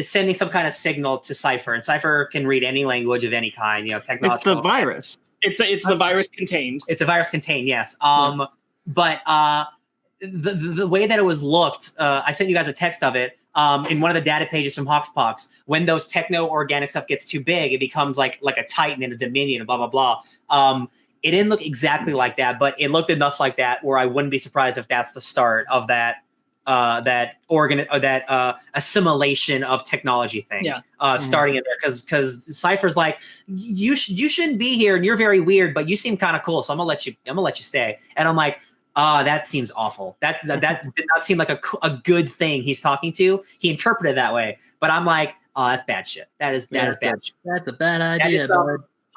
sending some kind of signal to Cypher, and Cypher can read any language of any kind, technological. It's the virus. It's the virus contained. It's a virus contained, yes. But the way that it was looked, I sent you guys a text of it in one of the data pages from HoXPoX. When those techno-organic stuff gets too big, it becomes like a Titan and a Dominion and blah, blah, blah. It didn't look exactly like that, but it looked enough like that where I wouldn't be surprised if that's the start of that assimilation of technology thing. Starting in there because Cypher's like, you shouldn't be here and you're very weird, but you seem kind of cool, so I'm gonna let you stay. And I'm like, that seems awful. That did not seem like a good thing he's talking to. He interpreted it that way, but I'm like, that's bad shit. That is bad shit. That's a bad idea.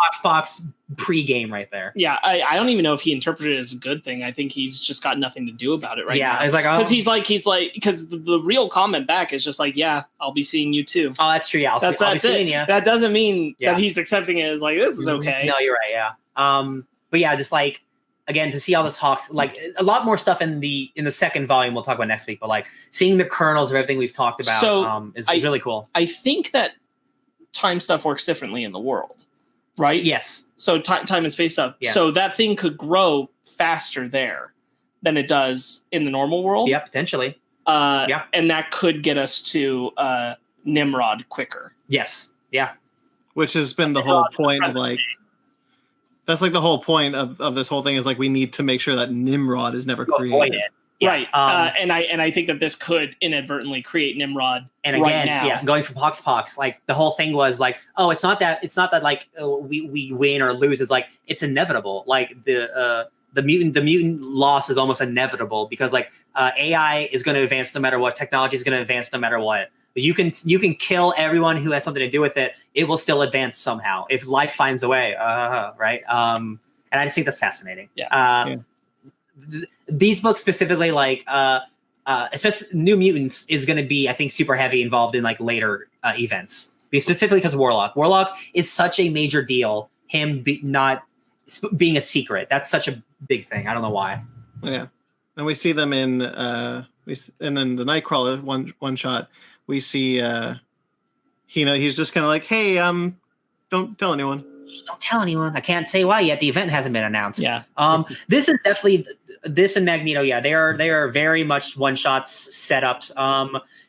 HoXPoX pre-game right there. Yeah, I don't even know if he interpreted it as a good thing. I think he's just got nothing to do about it now. Yeah, it's like, he's like because the real comment back is just like, yeah, I'll be seeing you too. Oh, that's true. Yeah, I'll be seeing you. That doesn't mean that he's accepting it as like, this is okay. No, you're right. Yeah. But yeah, just like, again, to see all this Hawks, like a lot more stuff in the second volume we'll talk about next week, but like seeing the kernels of everything we've talked about is really cool. I think that time stuff works differently in the world, right? Yes. So time and space stuff. Yeah. So that thing could grow faster there than it does in the normal world. Yeah, potentially. And that could get us to Nimrod quicker. Yes. Yeah. Which has been the whole point of like, that's like the whole point of this whole thing is like, we need to make sure that Nimrod is never created. Yeah. Right. And I think that this could inadvertently create Nimrod. And again, right now. Going from HoXPoX, like the whole thing was like, oh, it's not that like we win or lose. It's like, it's inevitable. Like the mutant loss is almost inevitable because like AI is going to advance no matter what. Technology is going to advance no matter what. But you can kill everyone who has something to do with it. It will still advance somehow if life finds a way. Right. And I just think that's fascinating. Yeah. These books specifically, like especially New Mutants, is going to be, I think, super heavy involved in like later events. Specifically because Warlock. Warlock is such a major deal. Him not being a secret. That's such a big thing. I don't know why. Yeah, and we see them in and then the Nightcrawler one shot. We see he's just kind of like, hey, don't tell anyone. Just don't tell anyone. I can't say why yet. The event hasn't been announced. Yeah. This is definitely this and Magneto. Yeah, they are very much one shots setups.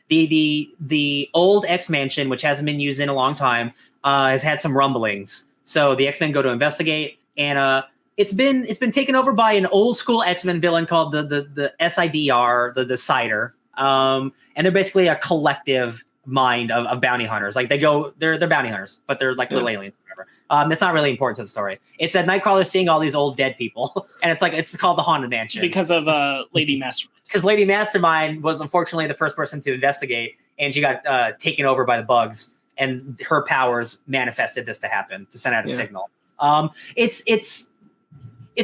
The old X Mansion, which hasn't been used in a long time, has had some rumblings. So the X-Men go to investigate, and it's been taken over by an old school X-Men villain called the SIDR, the Cider. And they're basically a collective mind of bounty hunters. Like they're bounty hunters, but they're like little aliens. That's not really important to the story. It's that Nightcrawler seeing all these old dead people, and it's called the Haunted Mansion because of Lady Mastermind. Because Lady Mastermind was unfortunately the first person to investigate, and she got taken over by the bugs, and her powers manifested this to happen to send out a signal. It's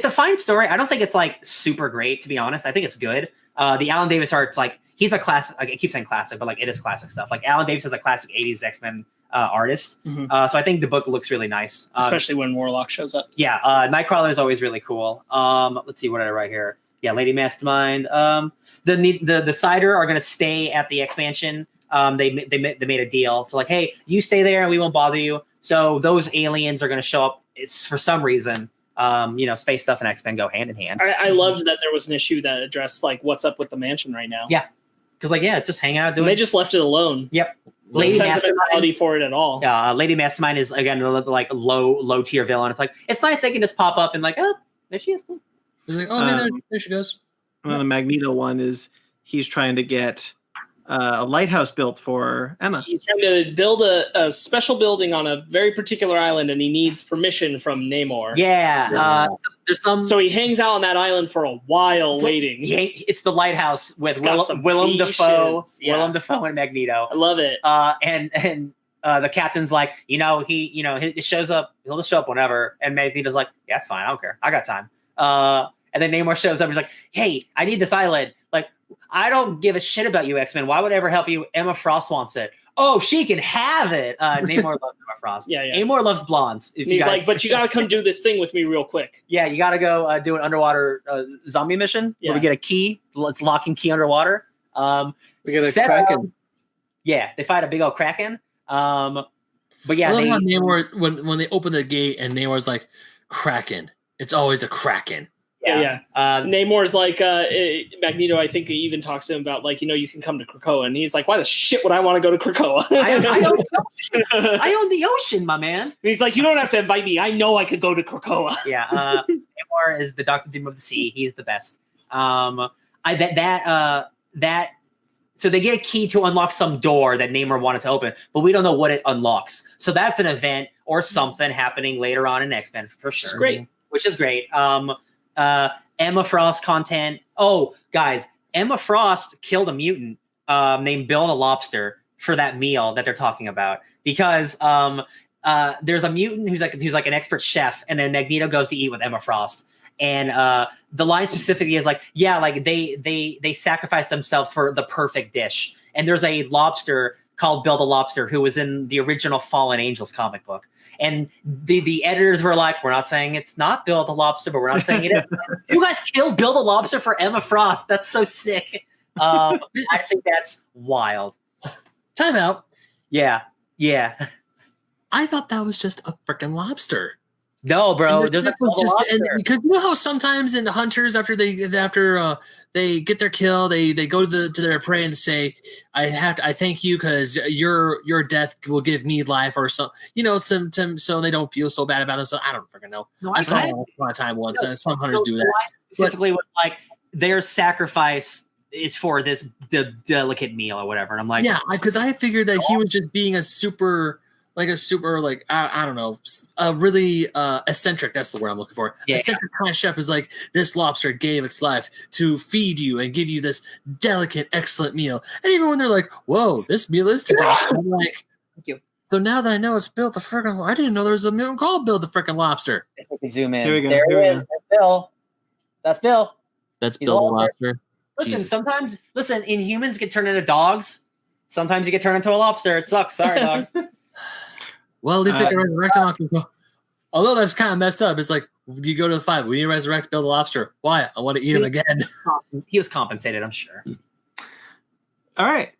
a fine story. I don't think it's like super great, to be honest. I think it's good. The Alan Davis art's like, he's a classic. Like, I keep saying classic, but like it is classic stuff. Like Alan Davis is a classic '80s X-Men artist. Mm-hmm. So I think the book looks really nice, especially when Warlock shows up. Yeah, Nightcrawler is always really cool. Let's see what did I write here. Yeah, Lady Mastermind. The Cider are going to stay at the X-Mansion. They made a deal. So like, hey, you stay there and we won't bother you. So those aliens are going to show up. It's for some reason. Space stuff and X-Men go hand in hand. I loved that there was an issue that addressed like what's up with the mansion right now. Yeah, because it's just hanging out doing. And they just left it alone. Yep. Lady Mastermind for it at all. Lady Mastermind is again like low tier villain. It's like it's nice they can just pop up and like, oh, there she is. Cool. It's like, oh, there she goes. And then the Magneto one is he's trying to get a lighthouse built for Emma. He's trying to build a special building on a very particular island, and he needs permission from Namor. Yeah. There's some. So he hangs out on that island for a while, waiting. It's the lighthouse with Willem Dafoe, Yeah. Willem Dafoe and Magneto. I love it. And the captain's like, he shows up. He'll just show up whenever. And Magneto's like, yeah, it's fine. I don't care. I got time. And then Namor shows up. He's like, hey, I need this eyelid. Like, I don't give a shit about you, X-Men. Why would I ever help you? Emma Frost wants it. Oh, she can have it. Namor loves Emma Frost. Yeah. Namor loves blondes. He's like, but you got to come do this thing with me real quick. Yeah, you got to go do an underwater zombie mission where we get a key. Let's lock and key underwater. We get a Kraken. Yeah, they fight a big old Kraken. But yeah, Namor, when they open the gate and Namor's like, Kraken. It's always a Kraken. Yeah. Namor's like, Magneto, I think he even talks to him about, like, you can come to Krakoa. And he's like, why the shit would I want to go to Krakoa? I own the ocean, my man. And he's like, you don't have to invite me. I know I could go to Krakoa. Yeah. Namor is the Doctor Doom of the sea. He's the best. So they get a key to unlock some door that Namor wanted to open, but we don't know what it unlocks. So that's an event or something happening later on in X-Men for sure. Which is great. Emma Frost content. Oh, guys, Emma Frost killed a mutant named Bill the Lobster for that meal that they're talking about, because there's a mutant who's like an expert chef, and then Magneto goes to eat with Emma Frost. And the line specifically is like, yeah, like they sacrifice themselves for the perfect dish. And there's a lobster called Bill the Lobster who was in the original Fallen Angels comic book. And the editors were like, we're not saying it's not Bill the Lobster, but we're not saying it is. You guys killed Bill the Lobster for Emma Frost. That's so sick. I think that's wild. Time out. Yeah. I thought that was just a freaking lobster. No, bro. There's because you know how sometimes in the hunters after they get their kill, they go to their prey and say, I thank you because your death will give me life, or so so they don't feel so bad about themselves. I don't freaking know. I saw it a lot of time once, and some hunters do that. Specifically, with like their sacrifice is for the delicate meal or whatever, and I'm like, yeah, because I figured that he was just being a super I don't know, a really eccentric. That's the word I'm looking for. Yeah. Eccentric kind of chef is like, this lobster gave its life to feed you and give you this delicate, excellent meal. And even when they're like, "Whoa, this meal is delicious," I'm like, "Thank you." So now that I know it's Bill the freaking, I didn't know there was a meal called Bill the freaking Lobster. Zoom in. Here we go. There it is. That's Bill. That's Bill. That's Bill the Lobster. Listen, sometimes Inhumans get turned into dogs. Sometimes you get turned into a lobster. It sucks. Sorry, dog. Well, at least they can resurrect him. Although that's kind of messed up. It's like, you go to the 5. We need to resurrect Bill the Lobster. Why? I want to eat him again. He was compensated, I'm sure. All right.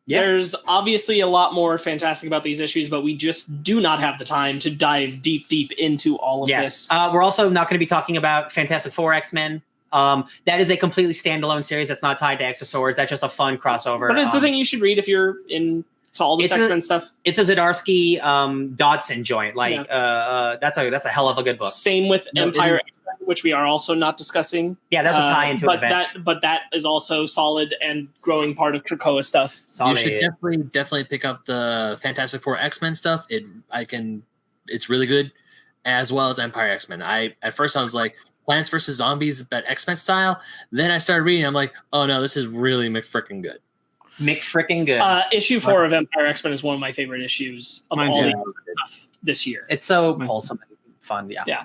Yeah. There's obviously a lot more fantastic about these issues, but we just do not have the time to dive deep into all of this. We're also not going to be talking about Fantastic Four X-Men. That is a completely standalone series that's not tied to X of Swords. That's just a fun crossover. But it's the thing you should read if you're into all this X-Men stuff. It's a Zdarsky Dodson joint. That's a hell of a good book. Same with Empire X-Men, which we are also not discussing. Yeah, that's a tie into an event. But that is also solid and growing part of Krakoa stuff. You should definitely pick up the Fantastic Four X-Men stuff. It's really good, as well as Empire X-Men. At first I was like, Plants vs. Zombies, but X-Men style. Then I started reading. I'm like, oh no, this is really McFrickin' good. McFrickin' good. Issue 4 of Empire X-Men is one of my favorite issues of all the stuff this year. It's so wholesome and fun. Yeah.